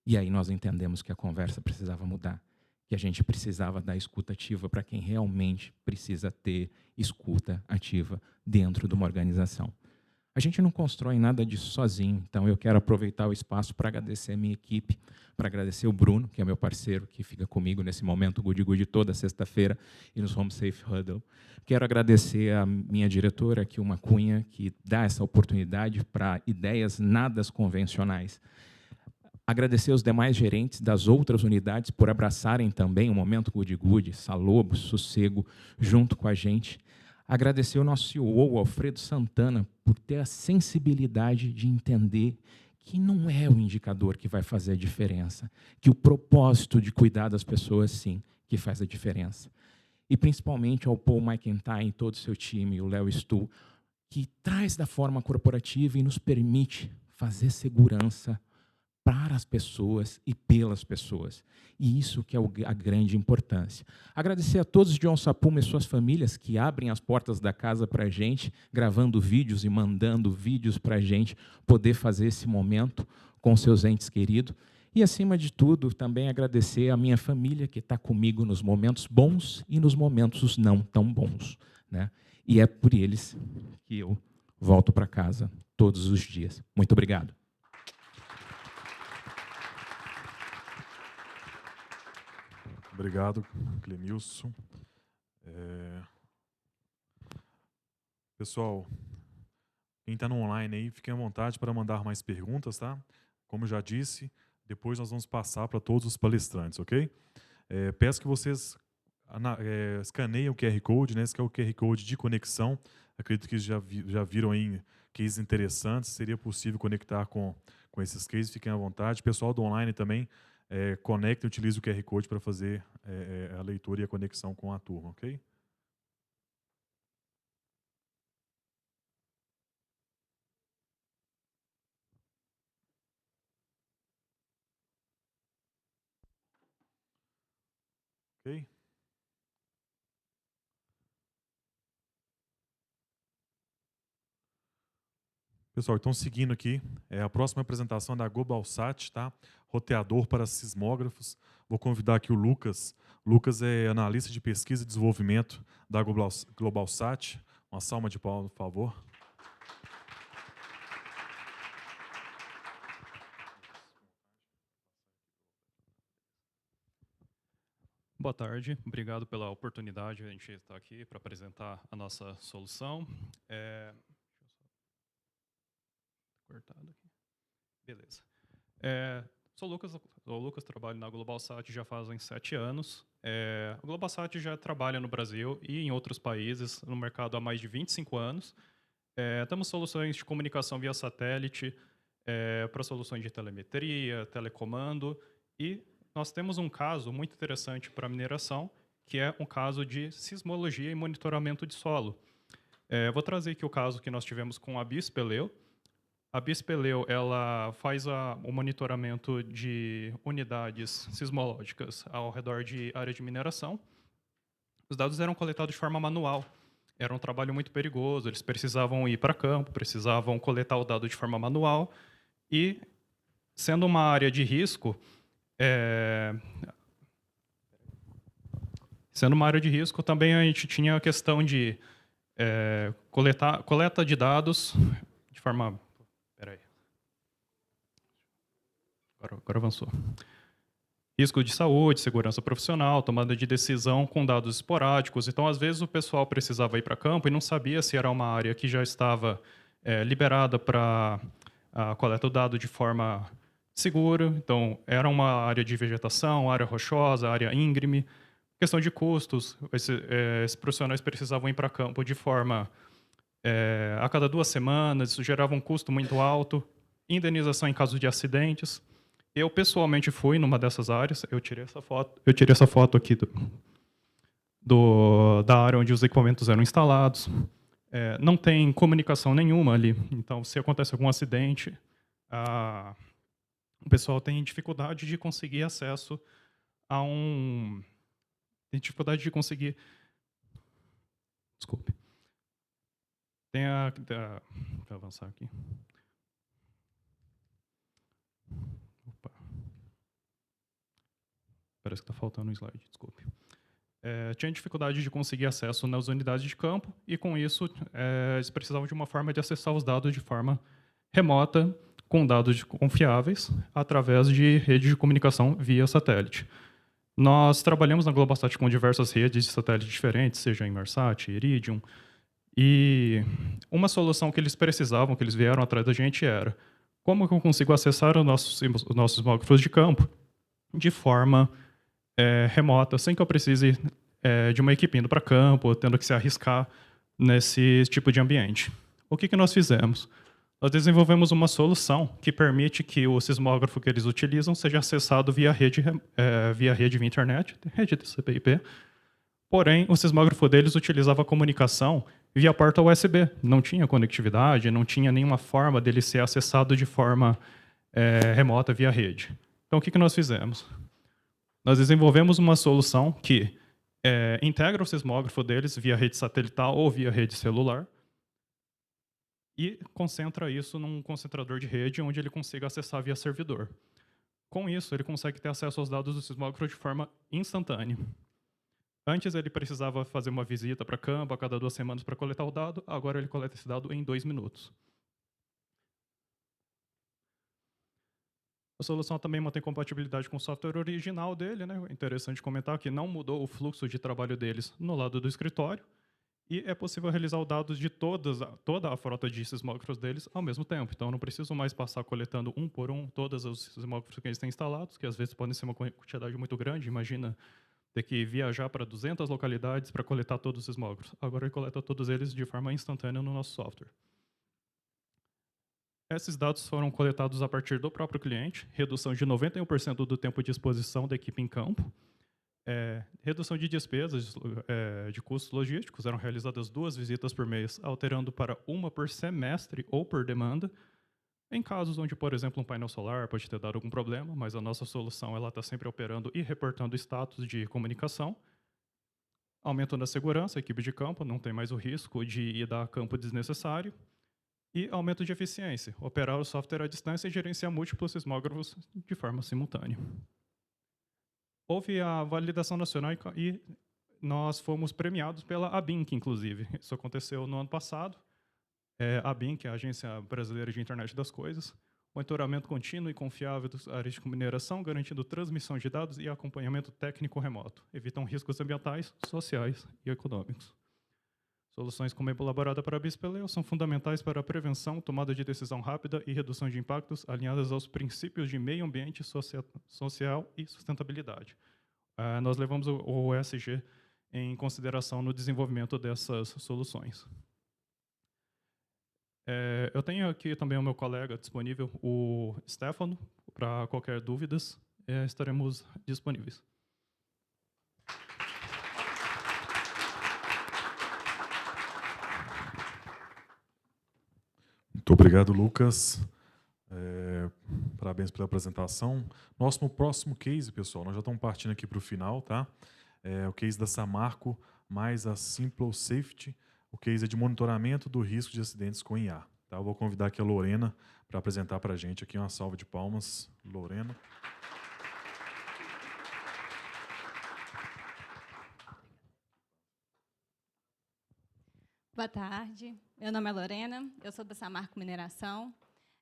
E aí nós entendemos que a conversa precisava mudar, que a gente precisava dar escuta ativa para quem realmente precisa ter escuta ativa dentro de uma organização. A gente não constrói nada disso sozinho, então eu quero aproveitar o espaço para agradecer a minha equipe, para agradecer o Bruno, que é meu parceiro, que fica comigo nesse momento, Good Good, toda sexta-feira, e nos Home Safe Huddle. Quero agradecer a minha diretora, Kilma Cunha, que dá essa oportunidade para ideias nada convencionais. Agradecer os demais gerentes das outras unidades por abraçarem também o momento Good Good, Salobo, Sossego, junto com a gente. Agradecer o nosso CEO, Alfredo Santana, por ter a sensibilidade de entender que não é o indicador que vai fazer a diferença, que o propósito de cuidar das pessoas, sim, que faz a diferença. E principalmente ao Paul McIntyre e todo o seu time, o Léo Stu, que traz da forma corporativa e nos permite fazer segurança para as pessoas e pelas pessoas. E isso que é a grande importância. Agradecer a todos de Onça Puma e suas famílias que abrem as portas da casa para a gente, gravando vídeos e mandando vídeos para a gente poder fazer esse momento com seus entes queridos. E, acima de tudo, também agradecer a minha família que está comigo nos momentos bons e nos momentos não tão bons, né? E é por eles que eu volto para casa todos os dias. Muito obrigado.
Obrigado, Clemilson. Pessoal, quem está no online aí, fiquem à vontade para mandar mais perguntas, tá? Como eu já disse, depois nós vamos passar para todos os palestrantes, ok? Peço que vocês escaneiem o QR Code, né? Esse que é o QR Code de conexão. Acredito que já viram aí cases interessantes. Seria possível conectar com esses cases, fiquem à vontade. Pessoal do online também, conecte e utilize o QR Code para fazer a leitura e a conexão com a turma, ok? Ok? Pessoal, então seguindo aqui, a próxima apresentação é da GlobalSat, tá? Roteador para sismógrafos. Vou convidar aqui o Lucas. Lucas é analista de pesquisa e desenvolvimento da GlobalSat. Uma salva de palmas, por favor.
Boa tarde, obrigado pela oportunidade de a gente estar aqui para apresentar a nossa solução. Cortado aqui. Beleza. Sou o Lucas, trabalho na GlobalSat já fazem 7 anos. A GlobalSat já trabalha no Brasil e em outros países, no mercado há mais de 25 anos. Temos soluções de comunicação via satélite, para soluções de telemetria, telecomando, e nós temos um caso muito interessante para a mineração, que é um caso de sismologia e monitoramento de solo. Vou trazer aqui o caso que nós tivemos com a Bispeleu. A Bispeleu, ela faz o monitoramento de unidades sismológicas ao redor de área de mineração. Os dados eram coletados de forma manual. Era um trabalho muito perigoso, eles precisavam ir para campo, precisavam coletar o dado de forma manual. E, sendo uma área de risco, também a gente tinha a questão de coleta de dados de forma... Peraí. Agora avançou. Risco de saúde, segurança profissional, tomada de decisão com dados esporádicos. Então, às vezes, o pessoal precisava ir para campo e não sabia se era uma área que já estava liberada para a coleta do dado de forma segura. Então, era uma área de vegetação, área rochosa, área íngreme. Questão de custos, esses profissionais precisavam ir para campo de forma... a cada 2 semanas, isso gerava um custo muito alto. Indenização em caso de acidentes. Eu, pessoalmente, fui numa dessas áreas. Eu tirei essa foto aqui da área onde os equipamentos eram instalados. Não tem comunicação nenhuma ali. Então, se acontece algum acidente, o pessoal tem dificuldade de conseguir acesso a Tem dificuldade de conseguir... Desculpe. Deixa eu avançar aqui. Opa. Parece que está faltando um slide, desculpe. Tinha dificuldade de conseguir acesso nas unidades de campo e, com isso, eles precisavam de uma forma de acessar os dados de forma remota, com dados confiáveis, através de rede de comunicação via satélite. Nós trabalhamos na Globosat com diversas redes de satélite diferentes, seja Inmarsat, Iridium, e uma solução que eles precisavam, que eles vieram atrás da gente, era como que eu consigo acessar os nossos sismógrafos de campo de forma remota, sem que eu precise de uma equipe indo para campo, tendo que se arriscar nesse tipo de ambiente. O que nós fizemos? Nós desenvolvemos uma solução que permite que o sismógrafo que eles utilizam seja acessado via rede via internet, rede TCP/IP. Porém, o sismógrafo deles utilizava a comunicação via porta USB. Não tinha conectividade, não tinha nenhuma forma dele ser acessado de forma remota via rede. Então, o que nós fizemos? Nós desenvolvemos uma solução que integra o sismógrafo deles via rede satelital ou via rede celular e concentra isso num concentrador de rede onde ele consiga acessar via servidor. Com isso, ele consegue ter acesso aos dados do sismógrafo de forma instantânea. Antes, ele precisava fazer uma visita para campo a cada 2 semanas para coletar o dado, agora ele coleta esse dado em 2 minutos. A solução também mantém compatibilidade com o software original dele, né? É interessante comentar que não mudou o fluxo de trabalho deles no lado do escritório e é possível realizar os dados de toda a frota de sismógrafos deles ao mesmo tempo. Então, eu não preciso mais passar coletando um por um todos os sismógrafos que eles têm instalados, que às vezes podem ser uma quantidade muito grande. Imagina ter que viajar para 200 localidades para coletar todos os sismógrafos. Agora ele coleta todos eles de forma instantânea no nosso software. Esses dados foram coletados a partir do próprio cliente, redução de 91% do tempo de exposição da equipe em campo, redução de despesas, de custos logísticos, eram realizadas 2 visitas por mês, alterando para 1 por semestre ou por demanda, em casos onde, por exemplo, um painel solar pode ter dado algum problema, mas a nossa solução está sempre operando e reportando status de comunicação. Aumento da segurança, a equipe de campo não tem mais o risco de ir a campo desnecessário. E aumento de eficiência, operar o software à distância e gerenciar múltiplos sismógrafos de forma simultânea. Houve a validação nacional e nós fomos premiados pela ABINC, inclusive. Isso aconteceu no ano passado. A ABINC, a Agência Brasileira de Internet das Coisas, monitoramento contínuo e confiável das áreas de mineração, garantindo transmissão de dados e acompanhamento técnico remoto. Evitam riscos ambientais, sociais e econômicos. Soluções como a elaborada para a BISPELEO são fundamentais para a prevenção, tomada de decisão rápida e redução de impactos alinhadas aos princípios de meio ambiente, social e sustentabilidade. Nós levamos o ESG em consideração no desenvolvimento dessas soluções. Eu tenho aqui também o meu colega disponível, o Stefano, para qualquer dúvidas, estaremos disponíveis.
Muito obrigado, Lucas. Parabéns pela apresentação. No próximo case, pessoal, nós já estamos partindo aqui para o final, tá? O case da Samarco mais a Simple Safety. O case é de monitoramento do risco de acidentes com IA. Tá? Eu vou convidar aqui a Lorena para apresentar para a gente aqui uma salva de palmas. Lorena.
Boa tarde, meu nome é Lorena, eu sou da Samarco Mineração.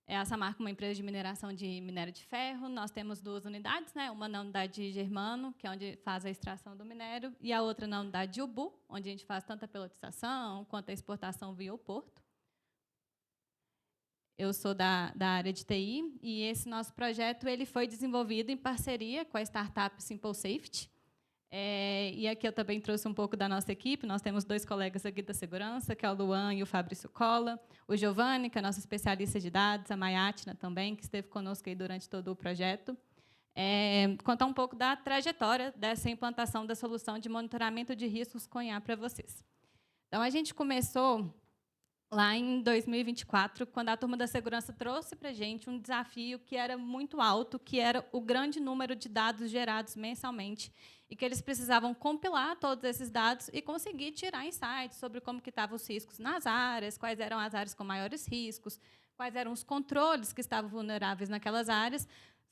A Samarco é uma empresa de mineração de minério de ferro. Nós temos 2 unidades, né? Uma na unidade de Germano, que é onde faz a extração do minério, e a outra na unidade de Ubu, onde a gente faz tanto a pelotização quanto a exportação via o porto. Eu sou da área de TI, e esse nosso projeto ele foi desenvolvido em parceria com a startup Simple Safety. E aqui eu também trouxe um pouco da nossa equipe. Nós temos 2 colegas aqui da segurança, que é o Luan e o Fabrício Cola, o Giovanni, que é nosso especialista de dados, a Mayatna também, que esteve conosco aí durante todo o projeto. Contar um pouco da trajetória dessa implantação da solução de monitoramento de riscos com IA para vocês. Então, a gente começou lá em 2024, quando a turma da segurança trouxe para a gente um desafio que era muito alto, que era o grande número de dados gerados mensalmente, e que eles precisavam compilar todos esses dados e conseguir tirar insights sobre como que estavam os riscos nas áreas, quais eram as áreas com maiores riscos, quais eram os controles que estavam vulneráveis naquelas áreas.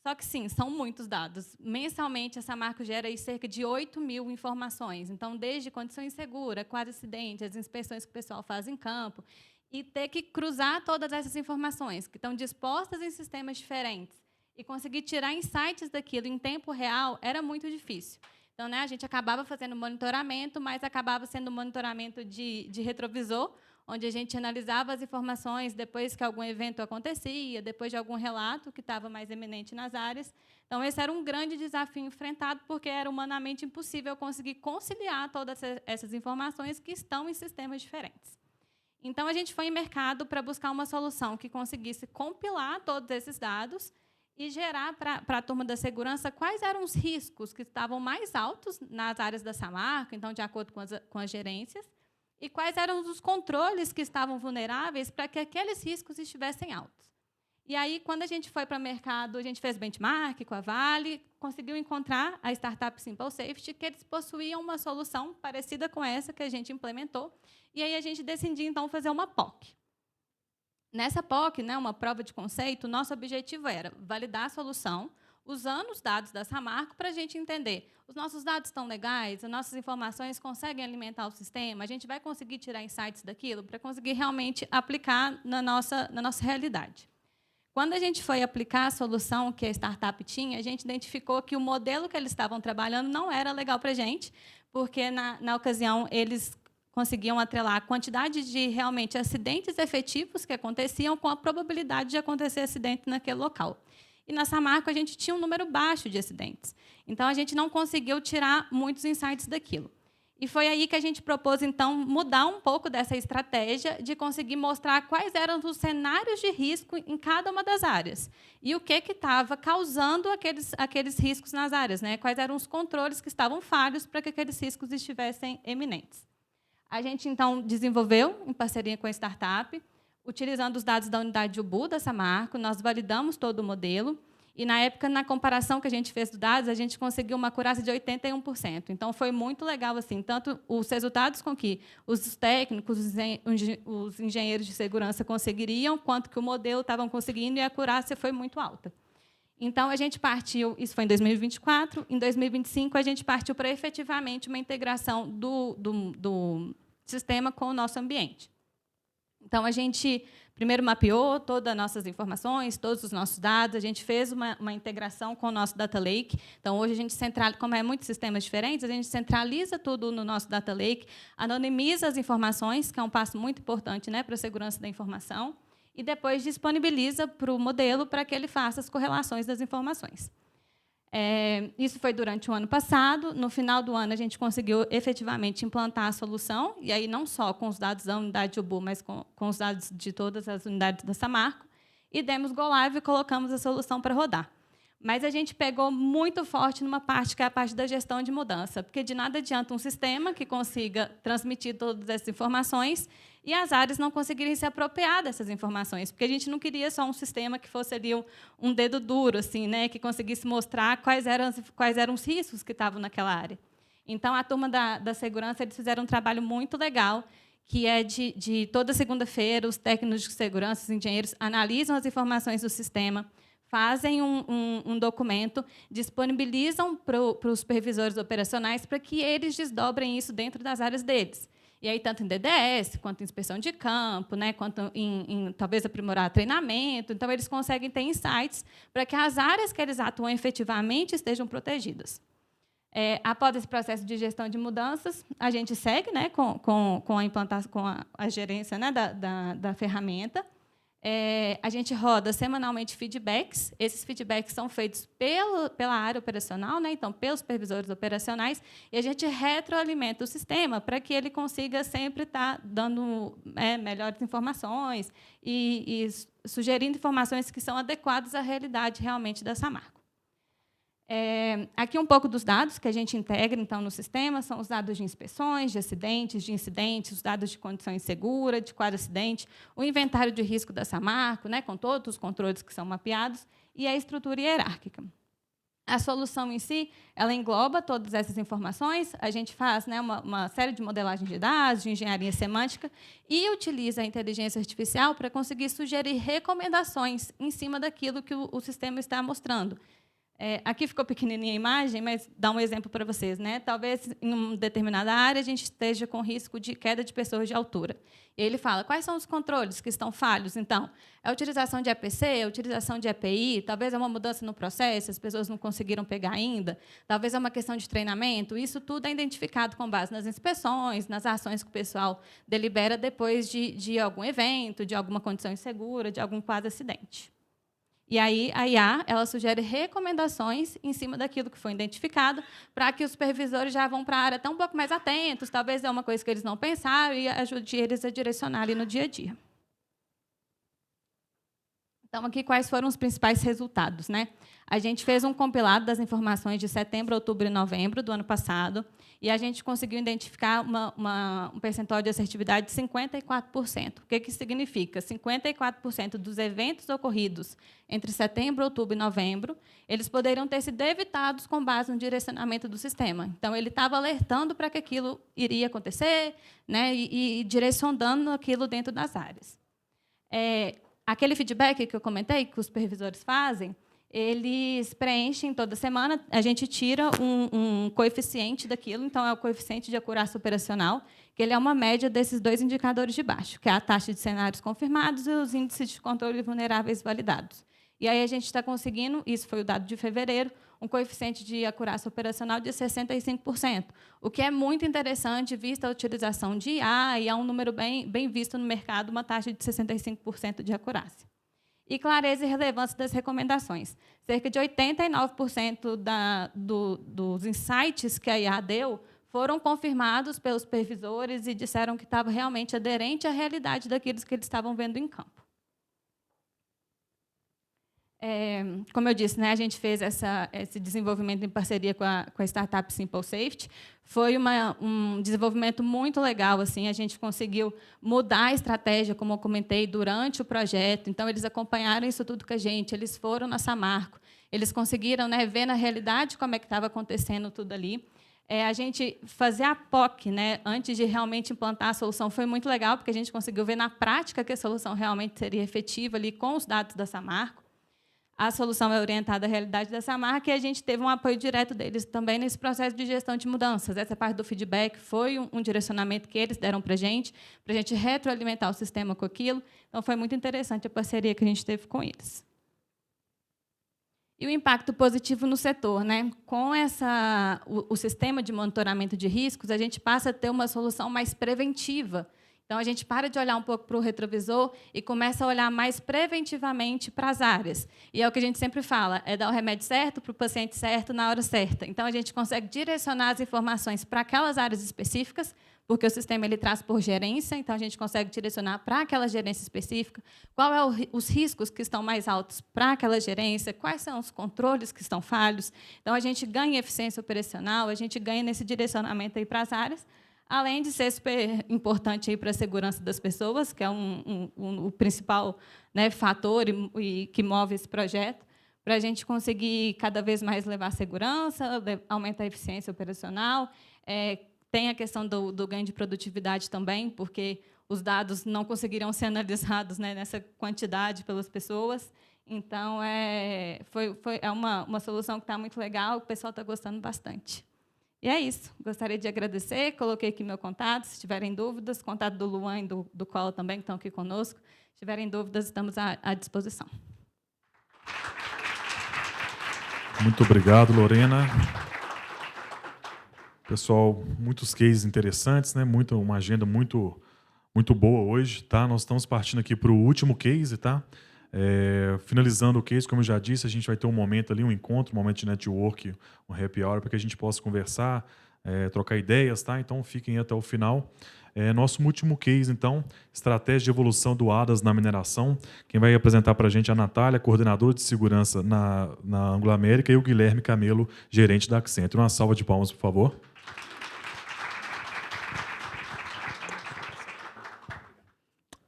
Só que, sim, são muitos dados. Mensalmente, essa marca gera aí cerca de 8.000 informações. Então, desde condição insegura, quadro acidente, as inspeções que o pessoal faz em campo, e ter que cruzar todas essas informações, que estão dispostas em sistemas diferentes, e conseguir tirar insights daquilo em tempo real, era muito difícil. Então, né, a gente acabava fazendo monitoramento, mas acabava sendo monitoramento de retrovisor, onde a gente analisava as informações depois que algum evento acontecia, depois de algum relato que estava mais eminente nas áreas. Então, esse era um grande desafio enfrentado, porque era humanamente impossível conseguir conciliar todas essas informações que estão em sistemas diferentes. Então, a gente foi em mercado para buscar uma solução que conseguisse compilar todos esses dados e gerar para a turma da segurança quais eram os riscos que estavam mais altos nas áreas da Samarco, então, de acordo com as gerências, e quais eram os controles que estavam vulneráveis para que aqueles riscos estivessem altos. E aí, quando a gente foi para o mercado, a gente fez benchmark com a Vale, conseguiu encontrar a startup Simple Safety, que eles possuíam uma solução parecida com essa que a gente implementou, e aí a gente decidiu, então, fazer uma POC. Nessa POC, né, uma prova de conceito, nosso objetivo era validar a solução, usando os dados da Samarco para a gente entender, os nossos dados estão legais, as nossas informações conseguem alimentar o sistema, a gente vai conseguir tirar insights daquilo para conseguir realmente aplicar na nossa realidade. Quando a gente foi aplicar a solução que a startup tinha, a gente identificou que o modelo que eles estavam trabalhando não era legal para a gente, porque, na ocasião, eles conseguiam atrelar a quantidade de, realmente, acidentes efetivos que aconteciam com a probabilidade de acontecer acidente naquele local. E na Samarco, a gente tinha um número baixo de acidentes. Então, a gente não conseguiu tirar muitos insights daquilo. E foi aí que a gente propôs, então, mudar um pouco dessa estratégia de conseguir mostrar quais eram os cenários de risco em cada uma das áreas e o que estava causando aqueles riscos nas áreas, né? Quais eram os controles que estavam falhos para que aqueles riscos estivessem eminentes. A gente, então, desenvolveu, em parceria com a startup, utilizando os dados da unidade de UBU da Samarco, nós validamos todo o modelo, e, na época, na comparação que a gente fez dos dados, a gente conseguiu uma acurácia de 81%. Então, foi muito legal, assim, tanto os resultados com que os técnicos, os engenheiros de segurança conseguiriam, quanto que o modelo estavam conseguindo, e a acurácia foi muito alta. Então, a gente partiu, isso foi em 2024, em 2025, a gente partiu para, efetivamente, uma integração do sistema com o nosso ambiente. Então, a gente primeiro mapeou todas as nossas informações, todos os nossos dados, a gente fez uma integração com o nosso Data Lake. Então, hoje, a gente como é muitos sistemas diferentes, a gente centraliza tudo no nosso Data Lake, anonimiza as informações, que é um passo muito importante, né, para a segurança da informação, e depois disponibiliza para o modelo para que ele faça as correlações das informações. Isso foi durante o ano passado. No final do ano, a gente conseguiu efetivamente implantar a solução, e aí não só com os dados da unidade de UBU, mas com os dados de todas as unidades da Samarco, e demos go live e colocamos a solução para rodar. Mas a gente pegou muito forte numa parte que é a parte da gestão de mudança, porque de nada adianta um sistema que consiga transmitir todas essas informações e as áreas não conseguirem se apropriar dessas informações, porque a gente não queria só um sistema que fosse ali um dedo duro, assim, né, que conseguisse mostrar quais eram os riscos que estavam naquela área. Então, a turma da segurança, eles fizeram um trabalho muito legal, que é de toda segunda-feira, os técnicos de segurança, os engenheiros, analisam as informações do sistema, fazem um documento, disponibilizam para os supervisores operacionais para que eles desdobrem isso dentro das áreas deles. E aí, tanto em DDS, quanto em inspeção de campo, né, quanto em talvez aprimorar treinamento. Então, eles conseguem ter insights para que as áreas que eles atuam efetivamente estejam protegidas. Após esse processo de gestão de mudanças, a gente segue, né, com a implantação, com a gerência, né, da ferramenta. A gente roda semanalmente feedbacks. Esses feedbacks são feitos pela área operacional, né? Então, pelos supervisores operacionais, e a gente retroalimenta o sistema para que ele consiga sempre estar dando melhores informações e sugerindo informações que são adequadas à realidade realmente da Samarco. Aqui um pouco dos dados que a gente integra então no sistema são os dados de inspeções, de acidentes, de incidentes, os dados de condição insegura, de quadro acidente, o inventário de risco da Samarco, né, com todos os controles que são mapeados, e a estrutura hierárquica. A solução em si, ela engloba todas essas informações, a gente faz, né, uma série de modelagem de dados, de engenharia semântica, e utiliza a inteligência artificial para conseguir sugerir recomendações em cima daquilo que o sistema está mostrando. Aqui ficou pequenininha a imagem, mas dá um exemplo para vocês, né? Talvez em uma determinada área a gente esteja com risco de queda de pessoas de altura. E ele fala, quais são os controles que estão falhos? Então, é a utilização de EPC, a utilização de EPI, talvez é uma mudança no processo, as pessoas não conseguiram pegar ainda, talvez é uma questão de treinamento. Isso tudo é identificado com base nas inspeções, nas ações que o pessoal delibera depois de algum evento, de alguma condição insegura, de algum quadro acidente. E aí, a IA ela sugere recomendações em cima daquilo que foi identificado, para que os supervisores já vão para a área tão um pouco mais atentos, talvez é uma coisa que eles não pensaram, e ajude eles a direcionarem no dia a dia. Então, aqui, quais foram os principais resultados, né? A gente fez um compilado das informações de setembro, outubro e novembro do ano passado, e a gente conseguiu identificar um percentual de assertividade de 54%. O que significa? 54% dos eventos ocorridos entre setembro, outubro e novembro, eles poderiam ter sido evitados com base no direcionamento do sistema. Então, ele estava alertando para que aquilo iria acontecer, né, e direcionando aquilo dentro das áreas. Aquele feedback que eu comentei, que os supervisores fazem, eles preenchem toda semana, a gente tira um coeficiente daquilo, então é o coeficiente de acurácia operacional, que ele é uma média desses dois indicadores de baixo, que é a taxa de cenários confirmados e os índices de controle vulneráveis validados. E aí a gente está conseguindo, isso foi o dado de fevereiro, um coeficiente de acurácia operacional de 65%, o que é muito interessante, vista a utilização de IA, e é um número bem visto no mercado, uma taxa de 65% de acurácia. E clareza e relevância das recomendações. Cerca de 89% dos insights que a IA deu foram confirmados pelos supervisores e disseram que estava realmente aderente à realidade daqueles que eles estavam vendo em campo. Como eu disse, né, a gente fez esse desenvolvimento em parceria com a startup Simple Safety. Foi um desenvolvimento muito legal. Assim, a gente conseguiu mudar a estratégia, como eu comentei, durante o projeto. Então, eles acompanharam isso tudo com a gente, eles foram na Samarco, eles conseguiram, né, ver na realidade como é que estava acontecendo tudo ali. A gente fazer a POC, né, antes de realmente implantar a solução, foi muito legal, porque a gente conseguiu ver na prática que a solução realmente seria efetiva ali com os dados da Samarco. A solução é orientada à realidade da Samarco, e a gente teve um apoio direto deles também nesse processo de gestão de mudanças. Essa parte do feedback foi um direcionamento que eles deram para a gente retroalimentar o sistema com aquilo. Então, foi muito interessante a parceria que a gente teve com eles. E o impacto positivo no setor, né? Com o sistema de monitoramento de riscos, a gente passa a ter uma solução mais preventiva. Então, a gente para de olhar um pouco para o retrovisor e começa a olhar mais preventivamente para as áreas. E é o que a gente sempre fala, é dar o remédio certo para o paciente certo na hora certa. Então, a gente consegue direcionar as informações para aquelas áreas específicas, porque o sistema ele traz por gerência, então a gente consegue direcionar para aquela gerência específica, qual os riscos que estão mais altos para aquela gerência, quais são os controles que estão falhos. Então, a gente ganha eficiência operacional, a gente ganha nesse direcionamento aí para as áreas, além de ser super importante para a segurança das pessoas, que é o principal, né, fator que move esse projeto, para a gente conseguir cada vez mais levar segurança, aumentar a eficiência operacional. Tem a questão do ganho de produtividade também, porque os dados não conseguiriam ser analisados, né, nessa quantidade pelas pessoas. Então, é uma solução que está muito legal, o pessoal está gostando bastante. E é isso. Gostaria de agradecer, coloquei aqui meu contato, se tiverem dúvidas, contato do Luan e do Cola também, que estão aqui conosco. Se tiverem dúvidas, estamos à disposição.
Muito obrigado, Lorena. Pessoal, muitos cases interessantes, né? Uma agenda muito boa hoje, tá? Nós estamos partindo aqui para o último case, tá? Finalizando o case, como eu já disse, a gente vai ter um momento ali, um encontro, um momento de network, um happy hour, para que a gente possa conversar, trocar ideias, tá? Então fiquem até o final. Nosso último case, então, estratégia de evolução do ADAS na mineração. Quem vai apresentar para a gente é a Natália, coordenadora de segurança na Anglo América, e o Guilherme Camelo, gerente da Accenture. Uma salva de palmas, por favor.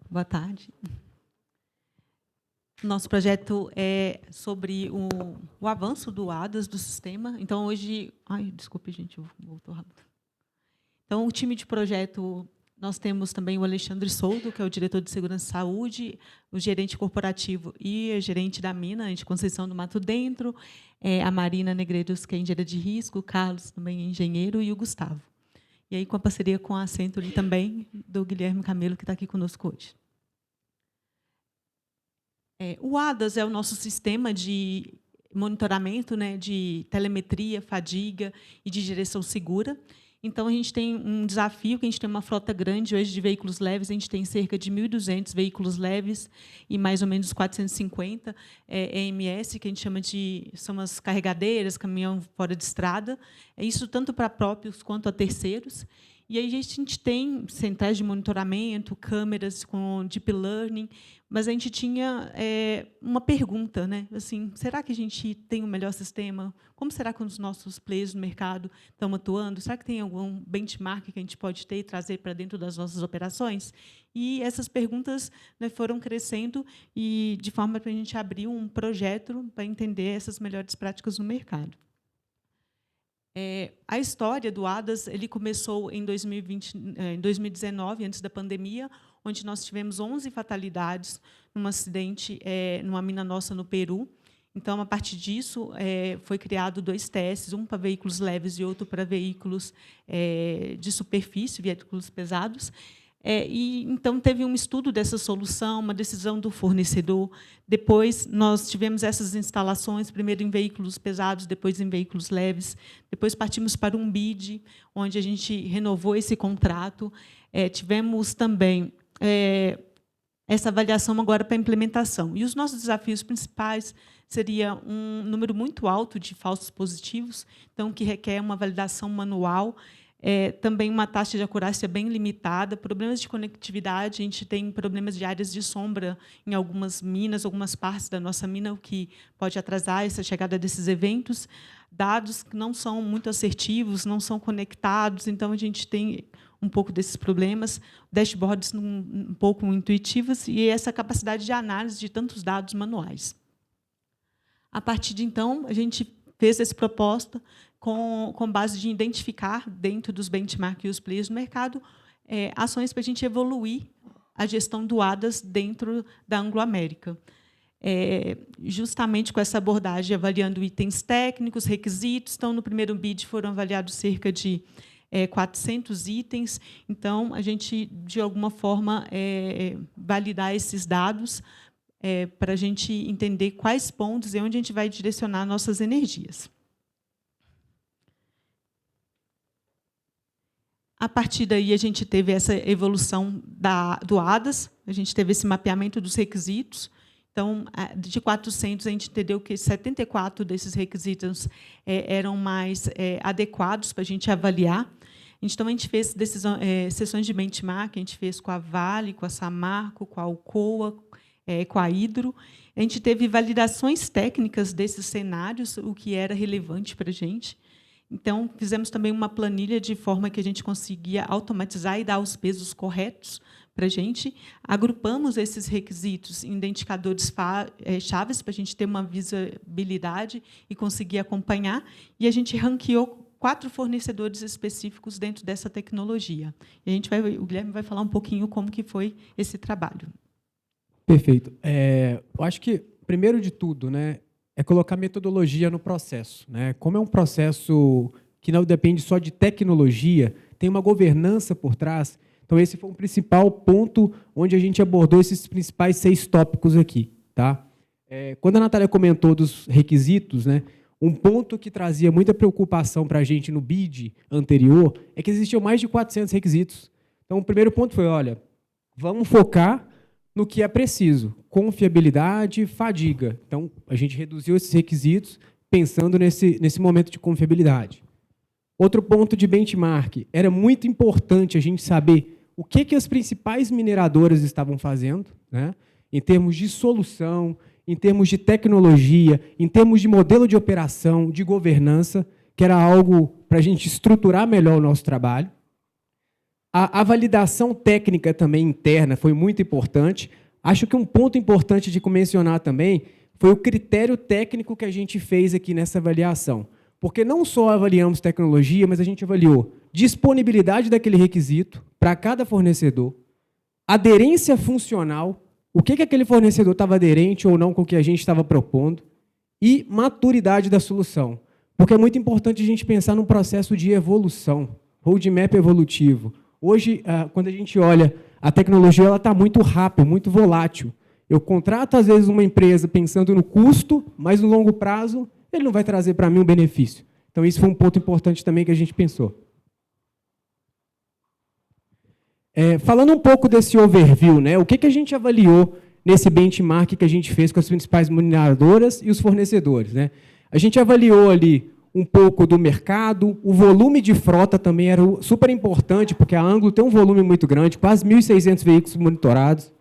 Boa tarde. Nosso projeto é sobre o avanço do ADAS, do sistema. Então, hoje... Ai, desculpe, gente, voltou rápido. Então, o time de projeto, nós temos também o Alexandre Soldo, que é o diretor de Segurança e Saúde, o gerente corporativo e a gerente da mina, de Conceição do Mato Dentro, a Marina Negreiros, que é engenheira de risco, o Carlos, também é engenheiro, e o Gustavo. E aí, com a parceria com a Accenture também, do Guilherme Camelo, que está aqui conosco hoje. O ADAS é o nosso sistema de monitoramento, né, de telemetria, fadiga e de direção segura. Então, a gente tem um desafio, que a gente tem uma frota grande hoje de veículos leves, a gente tem cerca de 1.200 veículos leves e mais ou menos 450 EMS, que a gente chama de... são as carregadeiras, caminhão fora de estrada. Isso tanto para próprios quanto a terceiros. E aí a gente tem centrais de monitoramento, câmeras com deep learning, mas a gente tinha uma pergunta, né? Assim, será que a gente tem o melhor sistema? Como será que os nossos players no mercado estão atuando? Será que tem algum benchmark que a gente pode ter e trazer para dentro das nossas operações? E essas perguntas, né, foram crescendo, e de forma para a gente abrir um projeto para entender essas melhores práticas no mercado. A história do ADAS ele começou em 2019, antes da pandemia, onde nós tivemos 11 fatalidades num acidente numa mina nossa no Peru. Então, a partir disso, foi criado 2 testes, um para veículos leves e outro para veículos de superfície, veículos pesados. Então, teve um estudo dessa solução, uma decisão do fornecedor. Depois, nós tivemos essas instalações, primeiro em veículos pesados, depois em veículos leves. Depois, partimos para um BID, onde a gente renovou esse contrato. Tivemos também essa avaliação agora para a implementação. E os nossos desafios principais seria um número muito alto de falsos positivos, então, que requer uma validação manual, também uma taxa de acurácia bem limitada, problemas de conectividade, a gente tem problemas de áreas de sombra em algumas minas, algumas partes da nossa mina, o que pode atrasar essa chegada desses eventos, dados que não são muito assertivos, não são conectados, então a gente tem um pouco desses problemas, dashboards um pouco intuitivos e essa capacidade de análise de tantos dados manuais. A partir de então, a gente fez essa proposta com base de identificar, dentro dos benchmarks e os players no mercado, ações para a gente evoluir a gestão do ADAS dentro da Anglo América. Justamente com essa abordagem, avaliando itens técnicos, requisitos. Então, no primeiro BID, foram avaliados cerca de 400 itens. Então, a gente, de alguma forma, validar esses dados para a gente entender quais pontos e onde a gente vai direcionar nossas energias. A partir daí, a gente teve essa evolução do ADAS, a gente teve esse mapeamento dos requisitos. Então, de 400, a gente entendeu que 74 desses requisitos eram mais adequados para a gente avaliar. Então, a gente fez sessões de benchmark, a gente fez com a Vale, com a Samarco, com a Alcoa, com a Hidro. A gente teve validações técnicas desses cenários, o que era relevante para a gente. Então, fizemos também uma planilha de forma que a gente conseguia automatizar e dar os pesos corretos para a gente. Agrupamos esses requisitos em indicadores chaves para a gente ter uma visibilidade e conseguir acompanhar. E a gente ranqueou 4 fornecedores específicos dentro dessa tecnologia. E o Guilherme vai falar um pouquinho como que foi esse trabalho.
Perfeito. Eu acho que, primeiro de tudo, né, é colocar metodologia no processo, né? Como é um processo que não depende só de tecnologia, tem uma governança por trás. Então, esse foi o principal ponto onde a gente abordou esses principais 6 tópicos aqui. Tá? Quando a Natália comentou dos requisitos, né, um ponto que trazia muita preocupação para a gente no BID anterior é que existiam mais de 400 requisitos. Então, o primeiro ponto foi, olha, vamos focar no que é preciso, confiabilidade e fadiga. Então, a gente reduziu esses requisitos pensando nesse momento de confiabilidade. Outro ponto de benchmark. Era muito importante a gente saber o que as principais mineradoras estavam fazendo, né? Em termos de solução, em termos de tecnologia, em termos de modelo de operação, de governança, que era algo para a gente estruturar melhor o nosso trabalho. A validação técnica também interna foi muito importante. Acho que um ponto importante de mencionar também foi o critério técnico que a gente fez aqui nessa avaliação. Porque não só avaliamos tecnologia, mas a gente avaliou disponibilidade daquele requisito para cada fornecedor, aderência funcional, o que aquele fornecedor estava aderente ou não com o que a gente estava propondo, e maturidade da solução. Porque é muito importante a gente pensar num processo de evolução, roadmap evolutivo. Hoje, quando a gente olha, a tecnologia está muito rápida, muito volátil. Eu contrato, às vezes, uma empresa pensando no custo, mas no longo prazo ele não vai trazer para mim um benefício. Então, isso foi um ponto importante também que a gente pensou. Falando um pouco desse overview, né, o que a gente avaliou nesse benchmark que a gente fez com as principais mineradoras e os fornecedores, né? A gente avaliou ali um pouco do mercado, o volume de frota também era super importante, porque a Anglo tem um volume muito grande, quase 1.600 veículos monitorados,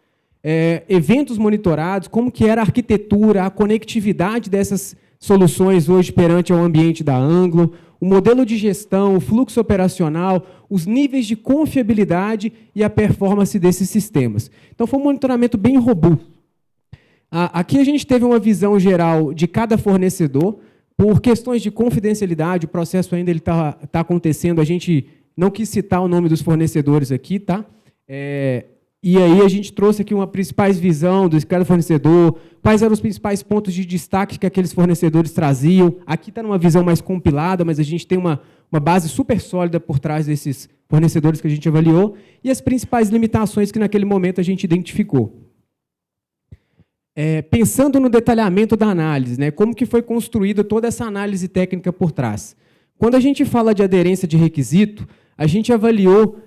eventos monitorados, como que era a arquitetura, a conectividade dessas soluções hoje perante ao ambiente da Anglo, o modelo de gestão, o fluxo operacional, os níveis de confiabilidade e a performance desses sistemas. Então, foi um monitoramento bem robusto. Aqui a gente teve uma visão geral de cada fornecedor. Por questões de confidencialidade, o processo ainda está acontecendo, a gente não quis citar o nome dos fornecedores aqui, tá? E aí a gente trouxe aqui uma principais visão de cada fornecedor, quais eram os principais pontos de destaque que aqueles fornecedores traziam. Aqui está numa visão mais compilada, mas a gente tem uma base super sólida por trás desses fornecedores que a gente avaliou e as principais limitações que naquele momento a gente identificou. Pensando no detalhamento da análise, né, como que foi construída toda essa análise técnica por trás. Quando a gente fala de aderência de requisito, a gente avaliou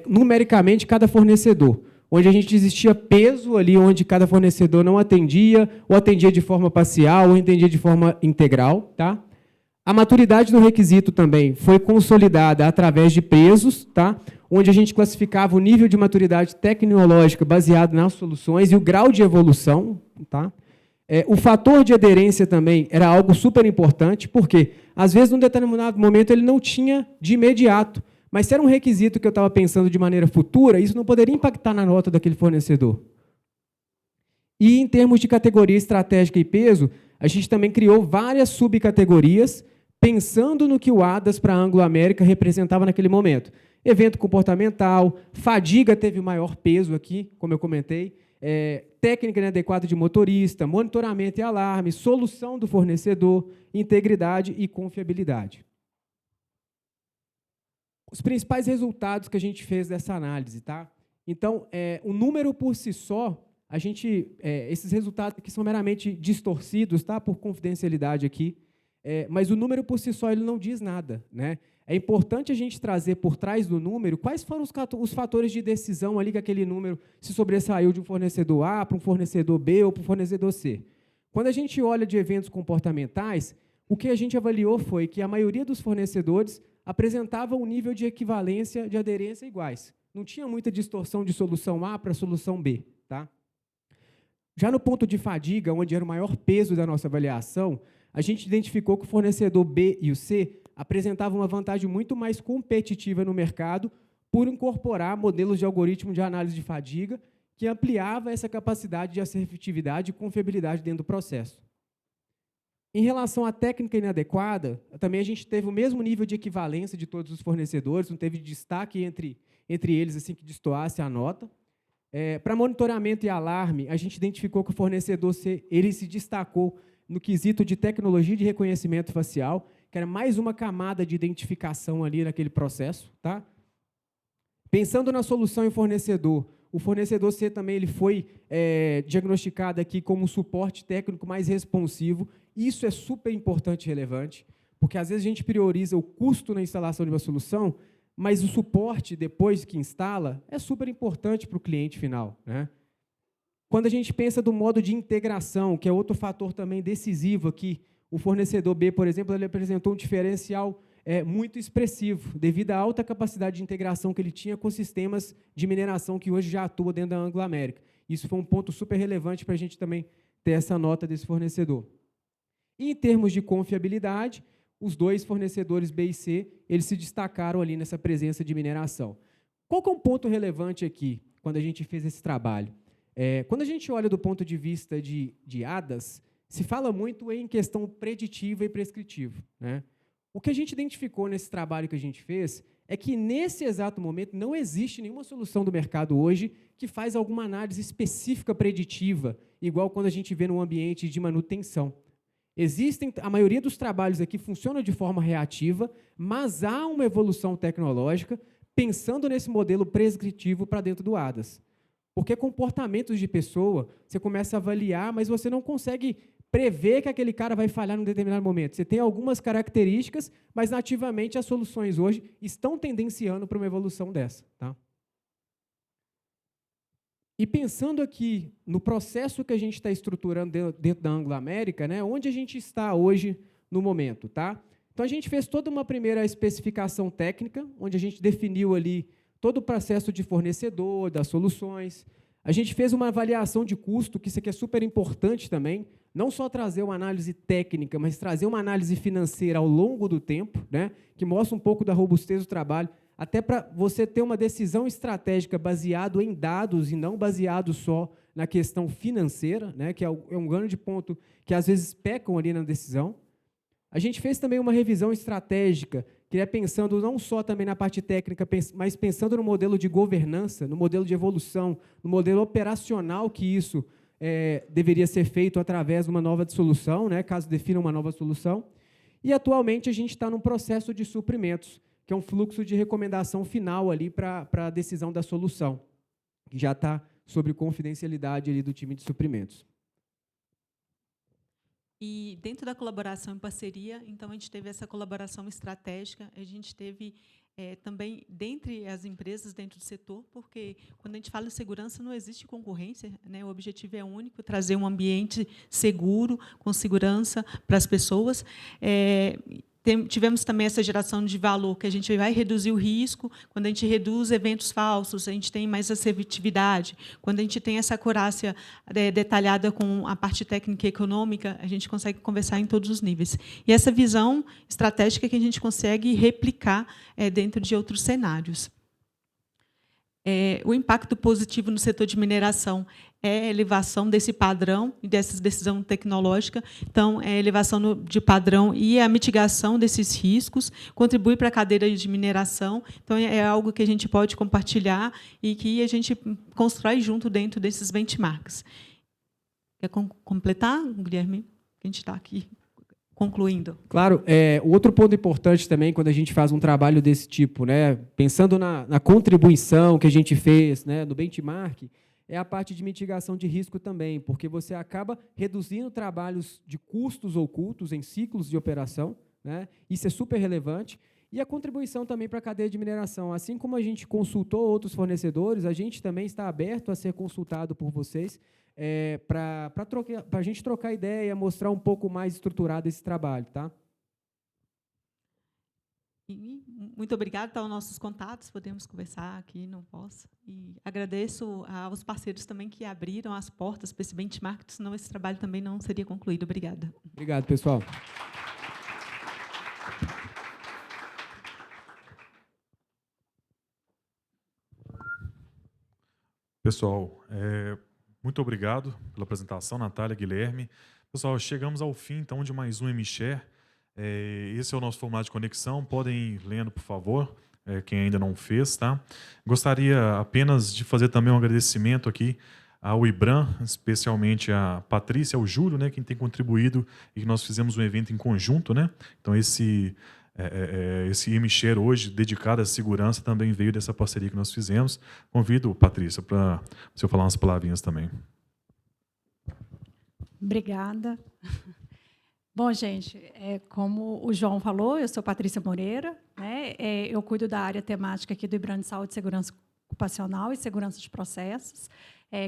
numericamente cada fornecedor, onde a gente existia peso ali, onde cada fornecedor não atendia, ou atendia de forma parcial, ou atendia de forma integral. Tá? A maturidade do requisito também foi consolidada através de pesos, tá? Onde a gente classificava o nível de maturidade tecnológica baseado nas soluções e o grau de evolução. Tá? O fator de aderência também era algo super importante, porque, às vezes, num determinado momento, ele não tinha de imediato. Mas se era um requisito que eu estava pensando de maneira futura, isso não poderia impactar na nota daquele fornecedor. E, em termos de categoria estratégica e peso, a gente também criou várias subcategorias, pensando no que o ADAS para a Anglo-América representava naquele momento. Evento comportamental, fadiga teve o maior peso aqui, como eu comentei, técnica inadequada de motorista, monitoramento e alarme, solução do fornecedor, integridade e confiabilidade. Os principais resultados que a gente fez dessa análise. Tá? Então, o número por si só, esses resultados aqui são meramente distorcidos, tá? Por confidencialidade aqui, mas o número por si só ele não diz nada. Né? É importante a gente trazer por trás do número quais foram os fatores de decisão ali que aquele número se sobressaiu de um fornecedor A para um fornecedor B ou para um fornecedor C. Quando a gente olha de eventos comportamentais, o que a gente avaliou foi que a maioria dos fornecedores apresentava um nível de equivalência de aderência iguais. Não tinha muita distorção de solução A para a solução B. Tá? Já no ponto de fadiga, onde era o maior peso da nossa avaliação, a gente identificou que o fornecedor B e o C apresentavam uma vantagem muito mais competitiva no mercado por incorporar modelos de algoritmo de análise de fadiga que ampliava essa capacidade de assertividade e confiabilidade dentro do processo. Em relação à técnica inadequada, também a gente teve o mesmo nível de equivalência de todos os fornecedores, não teve destaque entre eles assim que destoasse a nota. Para monitoramento e alarme, a gente identificou que o fornecedor C ele se destacou no quesito de tecnologia de reconhecimento facial, que era mais uma camada de identificação ali naquele processo. Tá? Pensando na solução em fornecedor, o fornecedor C também ele foi diagnosticado aqui como um suporte técnico mais responsivo. Isso é super importante e relevante, porque às vezes a gente prioriza o custo na instalação de uma solução, mas o suporte, depois que instala, é super importante para o cliente final. Né? Quando a gente pensa do modo de integração, que é outro fator também decisivo aqui, o fornecedor B, por exemplo, ele apresentou um diferencial muito expressivo, devido à alta capacidade de integração que ele tinha com sistemas de mineração que hoje já atuam dentro da Anglo América. Isso foi um ponto super relevante para a gente também ter essa nota desse fornecedor. E, em termos de confiabilidade, os dois fornecedores B e C, eles se destacaram ali nessa presença de mineração. Qual que é um ponto relevante aqui, quando a gente fez esse trabalho? Quando a gente olha do ponto de vista de ADAS, se fala muito em questão preditiva e prescritiva, né? O que a gente identificou nesse trabalho que a gente fez é que, nesse exato momento, não existe nenhuma solução do mercado hoje que faz alguma análise específica preditiva, igual quando a gente vê no ambiente de manutenção. A maioria dos trabalhos aqui funciona de forma reativa, mas há uma evolução tecnológica pensando nesse modelo prescritivo para dentro do ADAS. Porque comportamentos de pessoa, você começa a avaliar, mas você não consegue prever que aquele cara vai falhar num determinado momento. Você tem algumas características, mas, nativamente, as soluções hoje estão tendenciando para uma evolução dessa. Tá? E pensando aqui no processo que a gente está estruturando dentro da Anglo América, né, onde a gente está hoje no momento. Tá? Então, a gente fez toda uma primeira especificação técnica, onde a gente definiu ali todo o processo de fornecedor, das soluções. A gente fez uma avaliação de custo, que isso aqui é super importante também, não só trazer uma análise técnica, mas trazer uma análise financeira ao longo do tempo, né, que mostra um pouco da robustez do trabalho, até para você ter uma decisão estratégica baseado em dados e não baseado só na questão financeira, né, que é um grande ponto que, às vezes, pecam ali na decisão. A gente fez também uma revisão estratégica, que é pensando não só também na parte técnica, mas pensando no modelo de governança, no modelo de evolução, no modelo operacional que isso deveria ser feito através de uma nova solução, né, caso defina uma nova solução. E, atualmente, a gente está num processo de suprimentos, que é um fluxo de recomendação final ali para a decisão da solução, que já está sob confidencialidade ali do time de suprimentos.
E, dentro da colaboração em parceria, então, a gente teve essa colaboração estratégica, a gente teve também, dentre as empresas, dentro do setor, porque, quando a gente fala em segurança, não existe concorrência, né? O objetivo é único, trazer um ambiente seguro, com segurança para as pessoas. Tivemos também essa geração de valor, que a gente vai reduzir o risco. Quando a gente reduz eventos falsos, a gente tem mais assertividade. Quando a gente tem essa acurácia detalhada com a parte técnica e econômica, a gente consegue conversar em todos os níveis. E essa visão estratégica que a gente consegue replicar dentro de outros cenários. O impacto positivo no setor de mineração é a elevação desse padrão e dessa decisão tecnológica. Então, a elevação de padrão e a mitigação desses riscos contribui para a cadeia de mineração. Então, é algo que a gente pode compartilhar e que a gente constrói junto dentro desses benchmarks. Quer completar, Guilherme? A gente está aqui concluindo.
Claro, o outro ponto importante também, quando a gente faz um trabalho desse tipo, né, pensando na contribuição que a gente fez, né, no benchmark, é a parte de mitigação de risco também, porque você acaba reduzindo trabalhos de custos ocultos em ciclos de operação, né, isso é super relevante, e a contribuição também para a cadeia de mineração. Assim como a gente consultou outros fornecedores, a gente também está aberto a ser consultado por vocês, para a gente trocar ideia, mostrar um pouco mais estruturado esse trabalho. Tá?
E muito obrigada, tá, aos nossos contatos, podemos conversar aqui, não posso. E agradeço aos parceiros também que abriram as portas para esse benchmark, senão esse trabalho também não seria concluído. Obrigada.
Obrigado, pessoal.
Pessoal, muito obrigado pela apresentação, Natália, Guilherme. Pessoal, chegamos ao fim, então, de mais um MShare. Esse é o nosso formulário de conexão. Podem ir lendo, por favor, quem ainda não fez. Tá? Gostaria apenas de fazer também um agradecimento aqui ao IBRAM, especialmente a Patrícia, ao Júlio, né, quem tem contribuído e que nós fizemos um evento em conjunto. Né? Então, esse MShare hoje, dedicado à segurança, também veio dessa parceria que nós fizemos. Convido, Patrícia, para você falar umas palavrinhas também.
Obrigada. Bom, gente, como o João falou, eu sou Patrícia Moreira, né? Eu cuido da área temática aqui do IBRAM de Saúde, Segurança Ocupacional e Segurança de Processos.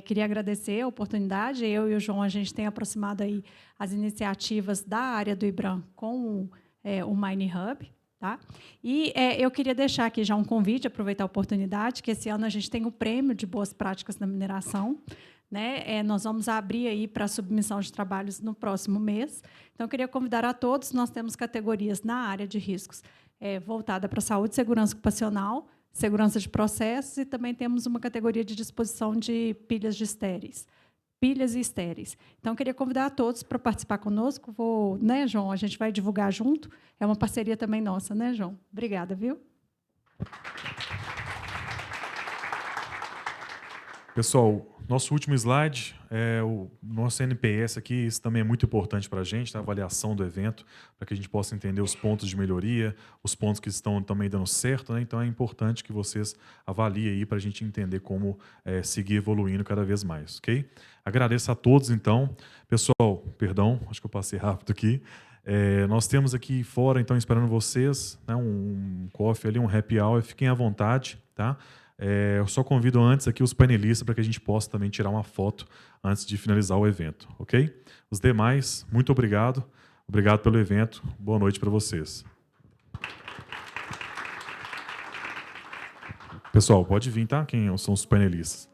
Queria agradecer a oportunidade. Eu e o João, a gente tem aproximado aí as iniciativas da área do IBRAM com o Mining Hub. Tá? E eu queria deixar aqui já um convite, aproveitar a oportunidade, que esse ano a gente tem o prêmio de boas práticas na mineração. Né? Nós vamos abrir aí para submissão de trabalhos no próximo mês. Então, eu queria convidar a todos. Nós temos categorias na área de riscos voltada para saúde e segurança ocupacional, segurança de processos, e também temos uma categoria de disposição de pilhas e estéreis. Então, eu queria convidar a todos para participar conosco. Né, João? A gente vai divulgar junto. É uma parceria também nossa, né, João? Obrigada, viu?
Pessoal, nosso último slide é o nosso NPS aqui. Isso também é muito importante para a gente, a avaliação do evento, para que a gente possa entender os pontos de melhoria, os pontos que estão também dando certo. Né? Então, é importante que vocês avaliem aí para a gente entender como seguir evoluindo cada vez mais. Ok? Agradeço a todos, então. Pessoal, perdão, acho que eu passei rápido aqui. Nós temos aqui fora, então, esperando vocês, né, um coffee ali, um happy hour. Fiquem à vontade, tá? Eu só convido antes aqui os painelistas para que a gente possa também tirar uma foto antes de finalizar o evento, ok? Os demais, muito obrigado. Obrigado pelo evento. Boa noite para vocês. Pessoal, pode vir, tá? Quem são os painelistas?